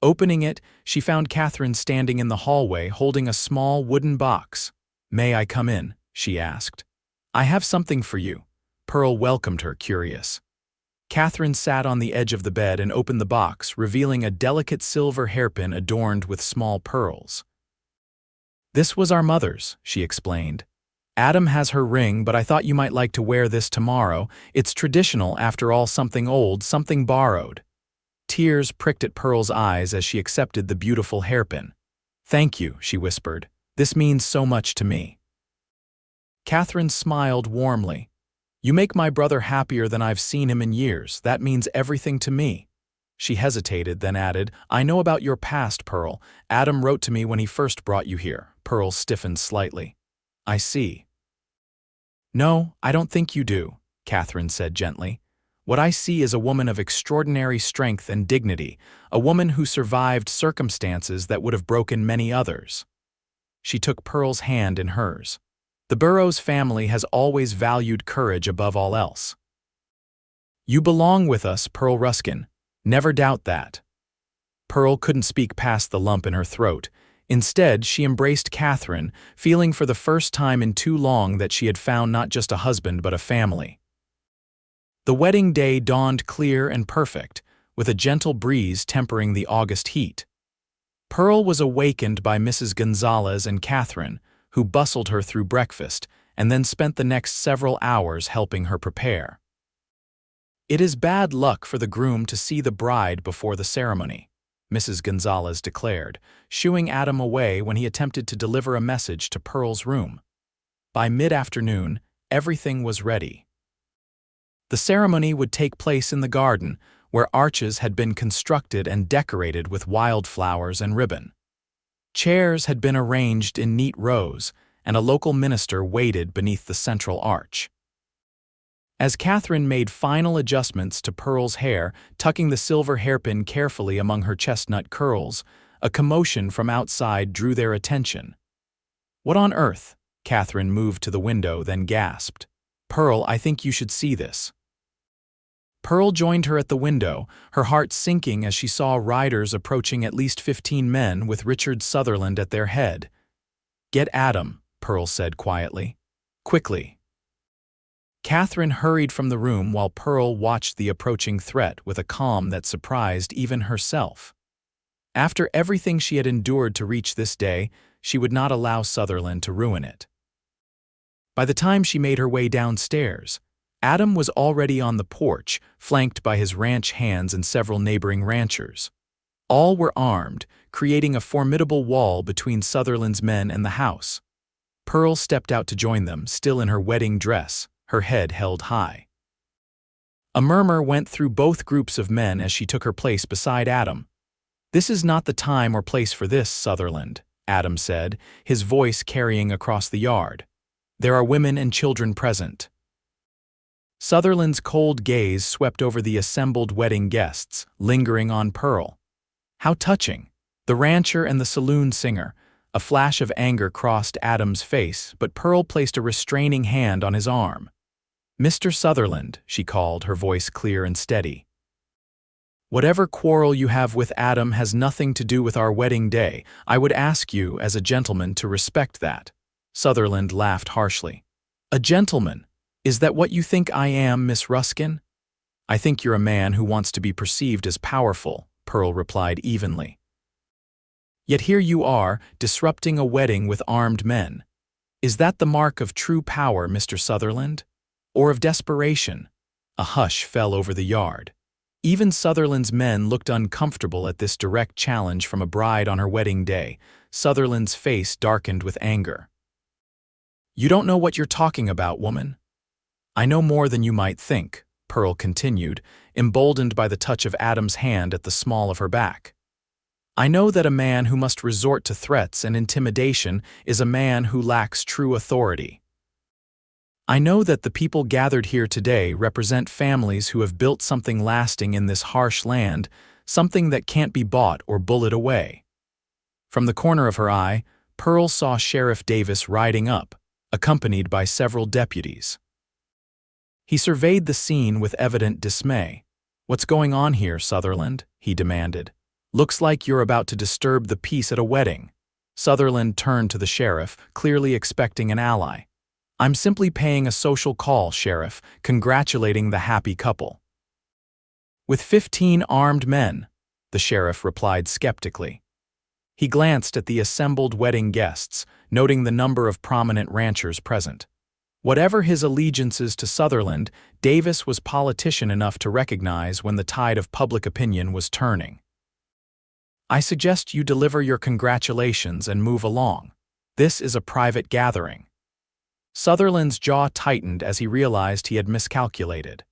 S1: Opening it, she found Catherine standing in the hallway holding a small wooden box. "May I come in?" she asked. "I have something for you." Pearl welcomed her, curious. Catherine sat on the edge of the bed and opened the box, revealing a delicate silver hairpin adorned with small pearls. "This was our mother's," she explained. "Adam has her ring, but I thought you might like to wear this tomorrow. It's traditional, after all, something old, something borrowed." Tears pricked at Pearl's eyes as she accepted the beautiful hairpin. "Thank you," she whispered. "This means so much to me." Catherine smiled warmly. "You make my brother happier than I've seen him in years. That means everything to me." She hesitated, then added, "I know about your past, Pearl. Adam wrote to me when he first brought you here." Pearl stiffened slightly. "I see." "No, I don't think you do," Catherine said gently. "What I see is a woman of extraordinary strength and dignity, a woman who survived circumstances that would have broken many others." She took Pearl's hand in hers. "The Burrows family has always valued courage above all else." "You belong with us, Pearl Ruskin. Never doubt that." Pearl couldn't speak past the lump in her throat. Instead, she embraced Catherine, feeling for the first time in too long that she had found not just a husband but a family. The wedding day dawned clear and perfect, with a gentle breeze tempering the August heat. Pearl was awakened by Mrs. Gonzalez and Catherine, who bustled her through breakfast and then spent the next several hours helping her prepare. "It is bad luck for the groom to see the bride before the ceremony," Mrs. Gonzalez declared, shooing Adam away when he attempted to deliver a message to Pearl's room. By mid-afternoon, everything was ready. The ceremony would take place in the garden, where arches had been constructed and decorated with wildflowers and ribbon. Chairs had been arranged in neat rows, and a local minister waited beneath the central arch. As Catherine made final adjustments to Pearl's hair, tucking the silver hairpin carefully among her chestnut curls, a commotion from outside drew their attention. "What on earth?" Catherine moved to the window, then gasped. "Pearl, I think you should see this." Pearl joined her at the window, her heart sinking as she saw riders approaching at least 15 men with Richard Sutherland at their head. "Get Adam," Pearl said quietly. "Quickly." Catherine hurried from the room while Pearl watched the approaching threat with a calm that surprised even herself. After everything she had endured to reach this day, she would not allow Sutherland to ruin it. By the time she made her way downstairs, Adam was already on the porch, flanked by his ranch hands and several neighboring ranchers. All were armed, creating a formidable wall between Sutherland's men and the house. Pearl stepped out to join them, still in her wedding dress, her head held high. A murmur went through both groups of men as she took her place beside Adam. "This is not the time or place for this, Sutherland," Adam said, his voice carrying across the yard. "There are women and children present." Sutherland's cold gaze swept over the assembled wedding guests, lingering on Pearl. How touching! The rancher and the saloon singer. A flash of anger crossed Adam's face, but Pearl placed a restraining hand on his arm. "Mr. Sutherland," she called, her voice clear and steady. "Whatever quarrel you have with Adam has nothing to do with our wedding day. I would ask you, as a gentleman, to respect that." Sutherland laughed harshly. "A gentleman? Is that what you think I am, Miss Ruskin?" "I think you're a man who wants to be perceived as powerful," Pearl replied evenly. "Yet here you are, disrupting a wedding with armed men. Is that the mark of true power, Mr. Sutherland? Or of desperation?" A hush fell over the yard. Even Sutherland's men looked uncomfortable at this direct challenge from a bride on her wedding day. Sutherland's face darkened with anger. "You don't know what you're talking about, woman." "I know more than you might think," Pearl continued, emboldened by the touch of Adam's hand at the small of her back. "I know that a man who must resort to threats and intimidation is a man who lacks true authority. I know that the people gathered here today represent families who have built something lasting in this harsh land, something that can't be bought or bullied away." From the corner of her eye, Pearl saw Sheriff Davis riding up, accompanied by several deputies. He surveyed the scene with evident dismay. "What's going on here, Sutherland?" he demanded. "Looks like you're about to disturb the peace at a wedding." Sutherland turned to the sheriff, clearly expecting an ally. "I'm simply paying a social call, Sheriff, congratulating the happy couple." "With 15 armed men," the sheriff replied skeptically. He glanced at the assembled wedding guests, noting the number of prominent ranchers present. Whatever his allegiances to Sutherland, Davis was politician enough to recognize when the tide of public opinion was turning. "I suggest you deliver your congratulations and move along. This is a private gathering." Sutherland's jaw tightened as he realized he had miscalculated.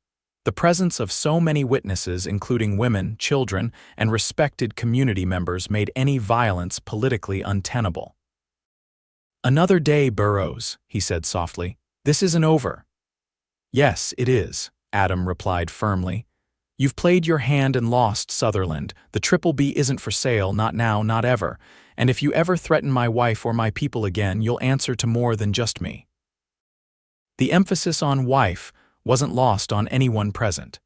S1: The presence of so many witnesses, including women, children, and respected community members, made any violence politically untenable. "Another day, Burrows," he said softly. "This isn't over." "Yes, it is," Adam replied firmly. "You've played your hand and lost, Sutherland. The Triple B isn't for sale, not now, not ever. And if you ever threaten my wife or my people again, you'll answer to more than just me." The emphasis on wife wasn't lost on anyone present.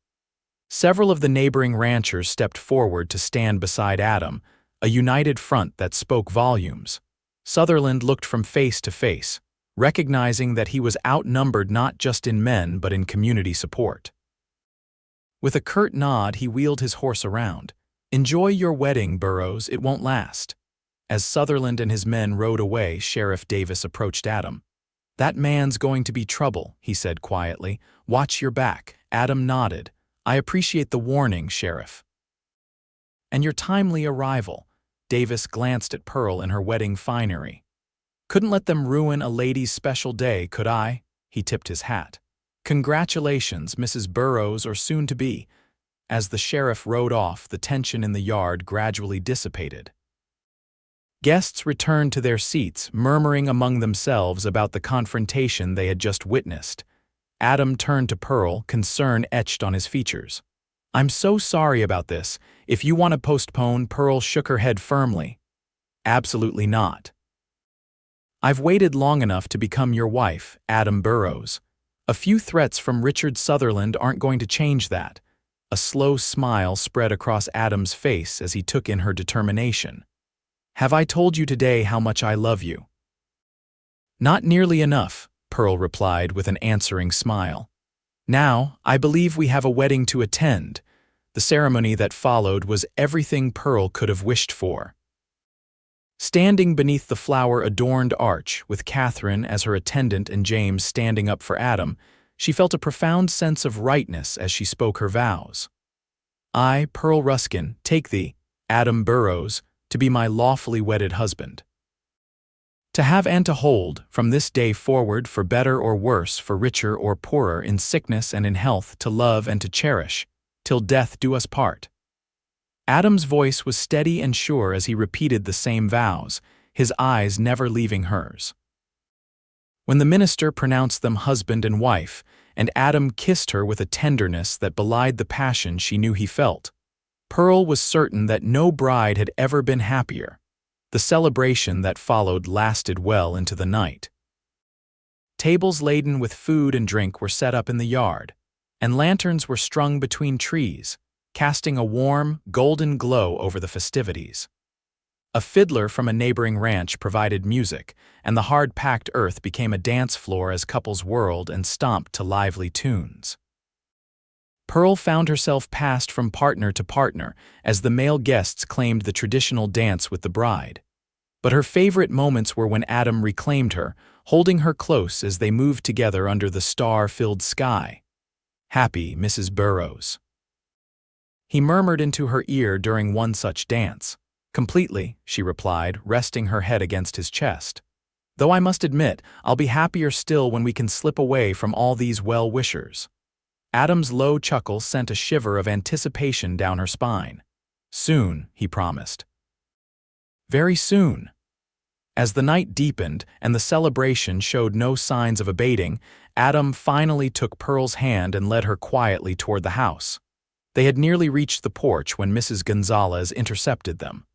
S1: Several of the neighboring ranchers stepped forward to stand beside Adam, a united front that spoke volumes. Sutherland looked from face to face, recognizing that he was outnumbered not just in men but in community support. With a curt nod, he wheeled his horse around. "Enjoy your wedding, Burrows, it won't last." As Sutherland and his men rode away, Sheriff Davis approached Adam. "That man's going to be trouble," he said quietly. "Watch your back." Adam nodded. "I appreciate the warning, Sheriff." "And your timely arrival." Davis glanced at Pearl in her wedding finery. "Couldn't let them ruin a lady's special day, could I?" He tipped his hat. "Congratulations, Mrs. Burrows, or soon-to-be." As the sheriff rode off, the tension in the yard gradually dissipated. Guests returned to their seats, murmuring among themselves about the confrontation they had just witnessed. Adam turned to Pearl, concern etched on his features. "I'm so sorry about this. If you want to postpone," Pearl shook her head firmly. "Absolutely not. I've waited long enough to become your wife, Adam Burrows. A few threats from Richard Sutherland aren't going to change that." A slow smile spread across Adam's face as he took in her determination. "Have I told you today how much I love you?" "Not nearly enough," Pearl replied with an answering smile. "Now, I believe we have a wedding to attend." The ceremony that followed was everything Pearl could have wished for. Standing beneath the flower-adorned arch, with Catherine as her attendant and James standing up for Adam, she felt a profound sense of rightness as she spoke her vows. "I, Pearl Ruskin, take thee, Adam Burrows, to be my lawfully wedded husband. To have and to hold, from this day forward, for better or worse, for richer or poorer, in sickness and in health, to love and to cherish, till death do us part." Adam's voice was steady and sure as he repeated the same vows, his eyes never leaving hers. When the minister pronounced them husband and wife, and Adam kissed her with a tenderness that belied the passion she knew he felt, Pearl was certain that no bride had ever been happier. The celebration that followed lasted well into the night. Tables laden with food and drink were set up in the yard, and lanterns were strung between trees, casting a warm, golden glow over the festivities. A fiddler from a neighboring ranch provided music, and the hard-packed earth became a dance floor as couples whirled and stomped to lively tunes. Pearl found herself passed from partner to partner as the male guests claimed the traditional dance with the bride. But her favorite moments were when Adam reclaimed her, holding her close as they moved together under the star-filled sky. "Happy Mrs. Burrows," he murmured into her ear during one such dance. "Completely," she replied, resting her head against his chest. "Though I must admit, I'll be happier still when we can slip away from all these well-wishers." Adam's low chuckle sent a shiver of anticipation down her spine. "Soon," he promised. "Very soon." As the night deepened and the celebration showed no signs of abating, Adam finally took Pearl's hand and led her quietly toward the house. They had nearly reached the porch when Mrs. Gonzalez intercepted them.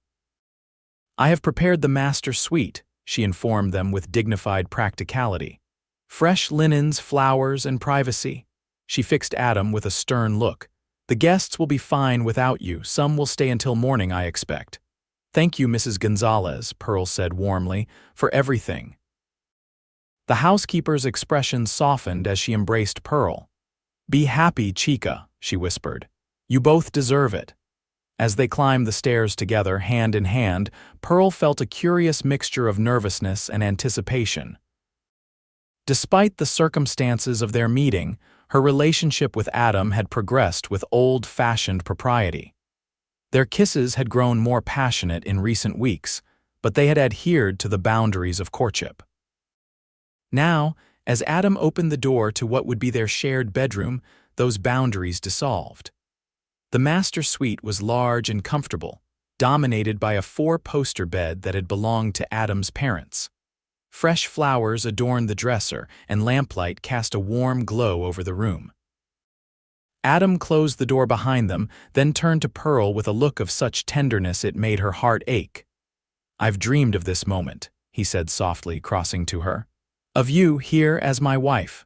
S1: "I have prepared the master suite," she informed them with dignified practicality. "Fresh linens, flowers, and privacy." She fixed Adam with a stern look. "The guests will be fine without you. Some will stay until morning, I expect." "Thank you, Mrs. Gonzalez," Pearl said warmly, "for everything." The housekeeper's expression softened as she embraced Pearl. "Be happy, chica," she whispered. "You both deserve it." As they climbed the stairs together, hand in hand, Pearl felt a curious mixture of nervousness and anticipation. Despite the circumstances of their meeting, her relationship with Adam had progressed with old-fashioned propriety. Their kisses had grown more passionate in recent weeks, but they had adhered to the boundaries of courtship. Now, as Adam opened the door to what would be their shared bedroom, those boundaries dissolved. The master suite was large and comfortable, dominated by a four-poster bed that had belonged to Adam's parents. Fresh flowers adorned the dresser, and lamplight cast a warm glow over the room. Adam closed the door behind them, then turned to Pearl with a look of such tenderness it made her heart ache. "I've dreamed of this moment," he said softly, crossing to her. "Of you here as my wife."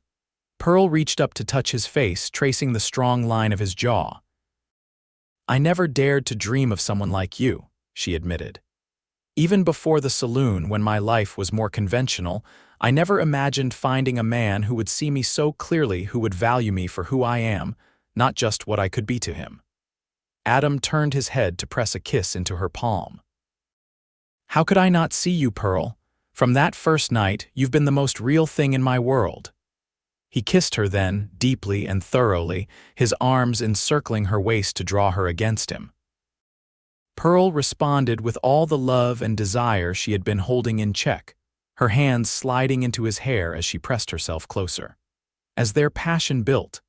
S1: Pearl reached up to touch his face, tracing the strong line of his jaw. "I never dared to dream of someone like you," she admitted. "Even before the saloon, when my life was more conventional, I never imagined finding a man who would see me so clearly, who would value me for who I am, not just what I could be to him." Adam turned his head to press a kiss into her palm. "How could I not see you, Pearl? From that first night, you've been the most real thing in my world." He kissed her then, deeply and thoroughly, his arms encircling her waist to draw her against him. Pearl responded with all the love and desire she had been holding in check, her hands sliding into his hair as she pressed herself closer. As their passion built,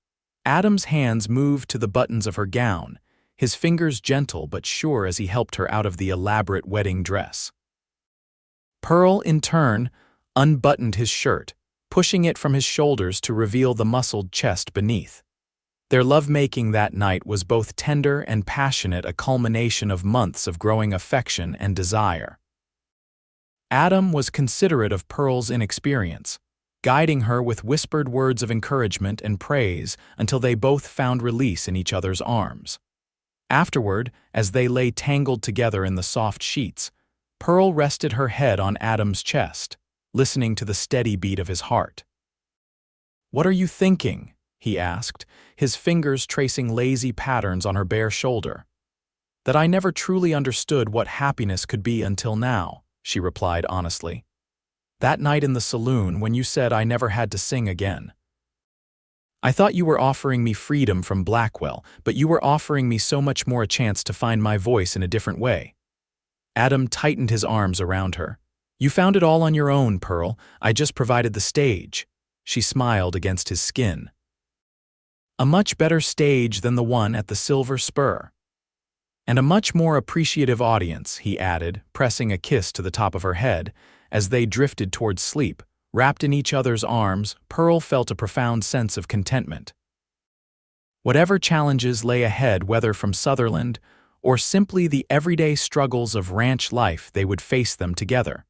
S1: Adam's hands moved to the buttons of her gown, his fingers gentle but sure as he helped her out of the elaborate wedding dress. Pearl, in turn, unbuttoned his shirt, pushing it from his shoulders to reveal the muscled chest beneath. Their lovemaking that night was both tender and passionate, a culmination of months of growing affection and desire. Adam was considerate of Pearl's inexperience, guiding her with whispered words of encouragement and praise until they both found release in each other's arms. Afterward, as they lay tangled together in the soft sheets, Pearl rested her head on Adam's chest, listening to the steady beat of his heart. "What are you thinking?" he asked, his fingers tracing lazy patterns on her bare shoulder. "That I never truly understood what happiness could be until now," she replied honestly. "That night in the saloon when you said I never had to sing again. I thought you were offering me freedom from Blackwell, but you were offering me so much more, a chance to find my voice in a different way." Adam tightened his arms around her. "You found it all on your own, Pearl. I just provided the stage." She smiled against his skin. "A much better stage than the one at the Silver Spur." And a much more appreciative audience, he added, pressing a kiss to the top of her head. As they drifted towards sleep, wrapped in each other's arms, Pearl felt a profound sense of contentment. Whatever challenges lay ahead, whether from Sutherland or simply the everyday struggles of ranch life, they would face them together,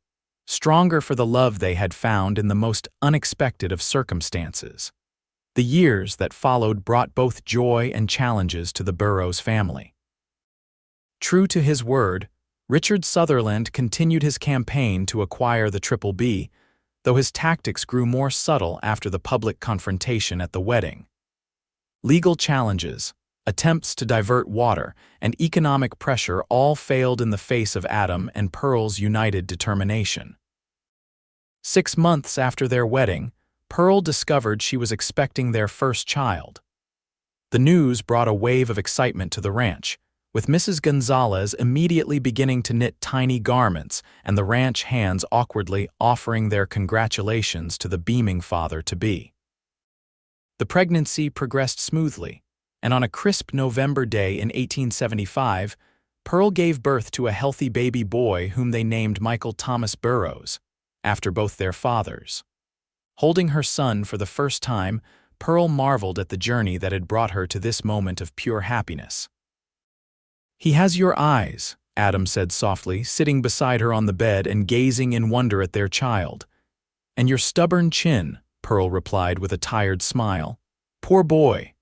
S1: stronger for the love they had found in the most unexpected of circumstances. The years that followed brought both joy and challenges to the Burrows family. True to his word, Richard Sutherland continued his campaign to acquire the Triple B, though his tactics grew more subtle after the public confrontation at the wedding. Legal challenges, attempts to divert water, and economic pressure all failed in the face of Adam and Pearl's united determination. 6 months after their wedding, Pearl discovered she was expecting their first child. The news brought a wave of excitement to the ranch, with Mrs. Gonzalez immediately beginning to knit tiny garments and the ranch hands awkwardly offering their congratulations to the beaming father-to-be. The pregnancy progressed smoothly, and on a crisp November day in 1875, Pearl gave birth to a healthy baby boy whom they named Michael Thomas Burrows, after both their fathers. Holding her son for the first time, Pearl marveled at the journey that had brought her to this moment of pure happiness. "He has your eyes," Adam said softly, sitting beside her on the bed and gazing in wonder at their child. "And your stubborn chin," Pearl replied with a tired smile. "Poor boy."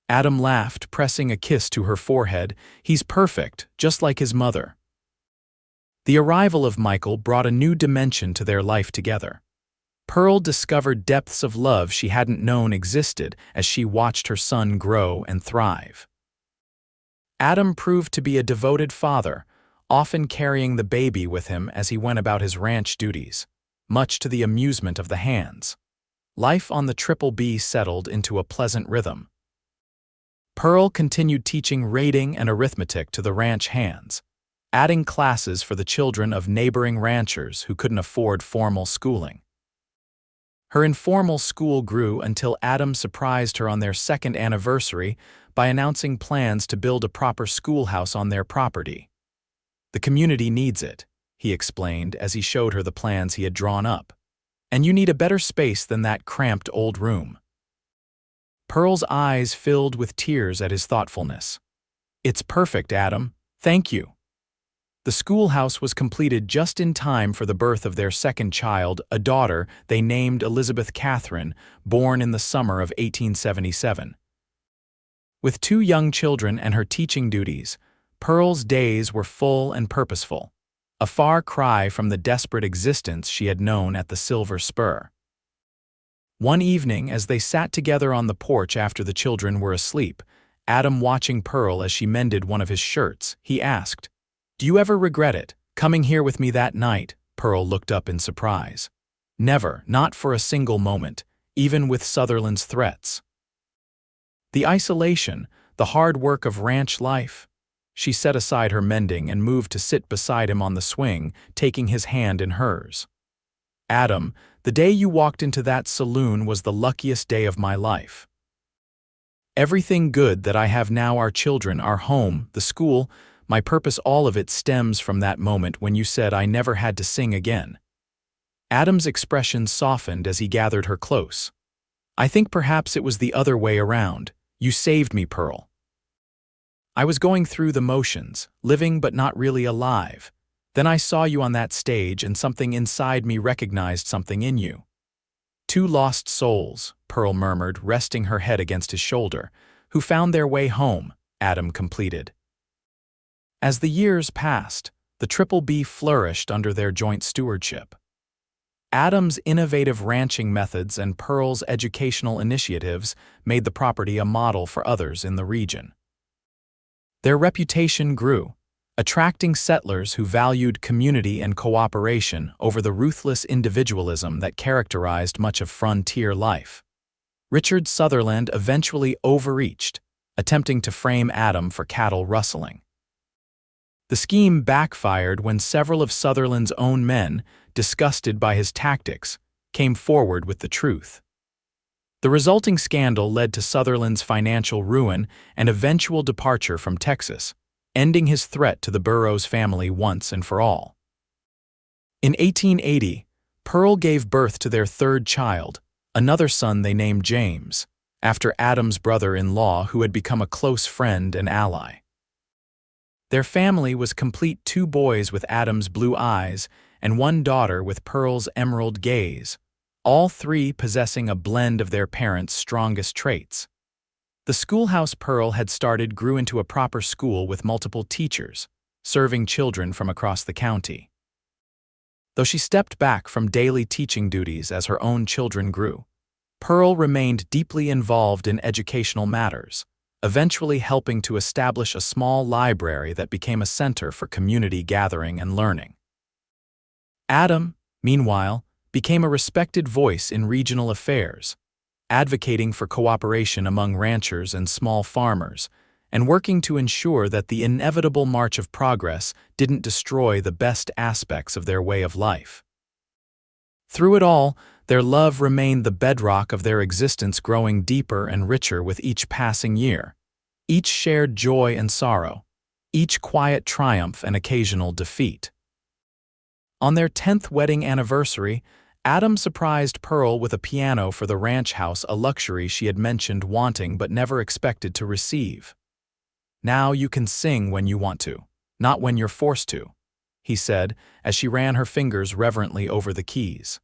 S1: Adam laughed, pressing a kiss to her forehead. "He's perfect, just like his mother." The arrival of Michael brought a new dimension to their life together. Pearl discovered depths of love she hadn't known existed as she watched her son grow and thrive. Adam proved to be a devoted father, often carrying the baby with him as he went about his ranch duties, much to the amusement of the hands. Life on the Triple B settled into a pleasant rhythm. Pearl continued teaching rating and arithmetic to the ranch hands, adding classes for the children of neighboring ranchers who couldn't afford formal schooling. Her informal school grew until Adam surprised her on their second anniversary by announcing plans to build a proper schoolhouse on their property. "The community needs it," he explained as he showed her the plans he had drawn up. "And you need a better space than that cramped old room." Pearl's eyes filled with tears at his thoughtfulness. "It's perfect, Adam. Thank you." The schoolhouse was completed just in time for the birth of their second child, a daughter they named Elizabeth Catherine, born in the summer of 1877. With 2 young children and her teaching duties, Pearl's days were full and purposeful, a far cry from the desperate existence she had known at the Silver Spur. One evening, as they sat together on the porch after the children were asleep, Adam watching Pearl as she mended one of his shirts, he asked, "Do you ever regret it, coming here with me that night?" Pearl looked up in surprise. "Never, not for a single moment, even with Sutherland's threats." The isolation, the hard work of ranch life. She set aside her mending and moved to sit beside him on the swing, taking his hand in hers. "Adam, the day you walked into that saloon was the luckiest day of my life. Everything good that I have now, our children, our home, the school, my purpose, all of it stems from that moment when you said I never had to sing again." Adam's expression softened as he gathered her close. "I think perhaps it was the other way around. You saved me, Pearl. I was going through the motions, living but not really alive. Then I saw you on that stage and something inside me recognized something in you." "Two lost souls," Pearl murmured, resting her head against his shoulder, "who found their way home," Adam completed. As the years passed, the Triple B flourished under their joint stewardship. Adam's innovative ranching methods and Pearl's educational initiatives made the property a model for others in the region. Their reputation grew, attracting settlers who valued community and cooperation over the ruthless individualism that characterized much of frontier life. Richard Sutherland eventually overreached, attempting to frame Adam for cattle rustling. The scheme backfired when several of Sutherland's own men, disgusted by his tactics, came forward with the truth. The resulting scandal led to Sutherland's financial ruin and eventual departure from Texas, ending his threat to the Burrows family once and for all. In 1880, Pearl gave birth to their third child, another son they named James, after Adam's brother-in-law who had become a close friend and ally. Their family was complete: 2 boys with Adam's blue eyes and 1 daughter with Pearl's emerald gaze, all 3 possessing a blend of their parents' strongest traits. The schoolhouse Pearl had started grew into a proper school with multiple teachers, serving children from across the county. Though she stepped back from daily teaching duties as her own children grew, Pearl remained deeply involved in educational matters, eventually helping to establish a small library that became a center for community gathering and learning. Adam, meanwhile, became a respected voice in regional affairs, advocating for cooperation among ranchers and small farmers, and working to ensure that the inevitable march of progress didn't destroy the best aspects of their way of life. Through it all, their love remained the bedrock of their existence, growing deeper and richer with each passing year. Each shared joy and sorrow, each quiet triumph and occasional defeat. On their 10th wedding anniversary, Adam surprised Pearl with a piano for the ranch house, a luxury she had mentioned wanting but never expected to receive. "Now you can sing when you want to, not when you're forced to," he said as she ran her fingers reverently over the keys.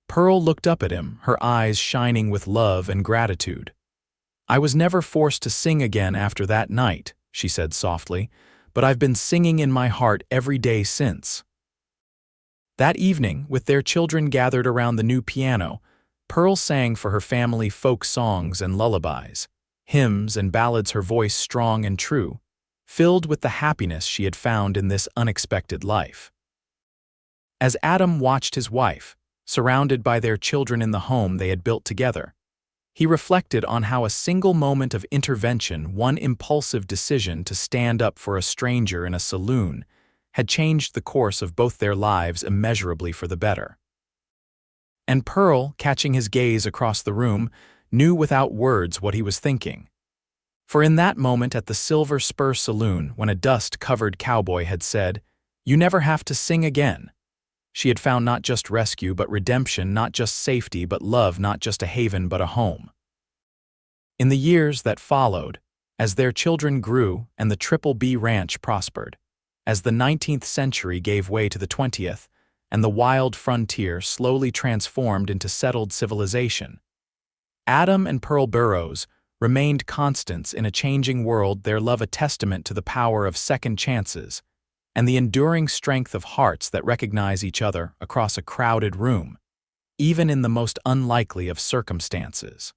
S1: Pearl looked up at him, her eyes shining with love and gratitude. "I was never forced to sing again after that night," she said softly, "but I've been singing in my heart every day since." That evening, with their children gathered around the new piano, Pearl sang for her family folk songs and lullabies, hymns and ballads, her voice strong and true, filled with the happiness she had found in this unexpected life. As Adam watched his wife, surrounded by their children in the home they had built together, he reflected on how a single moment of intervention, one impulsive decision to stand up for a stranger in a saloon, had changed the course of both their lives immeasurably for the better. And Pearl, catching his gaze across the room, knew without words what he was thinking. For in that moment at the Silver Spur Saloon, when a dust-covered cowboy had said, "You never have to sing again," she had found not just rescue but redemption, not just safety but love, not just a haven but a home. In the years that followed, as their children grew and the Triple B Ranch prospered, as the 19th century gave way to the 20th, and the wild frontier slowly transformed into settled civilization, Adam and Pearl Burrows remained constants in a changing world, their love a testament to the power of second chances and the enduring strength of hearts that recognize each other across a crowded room, even in the most unlikely of circumstances.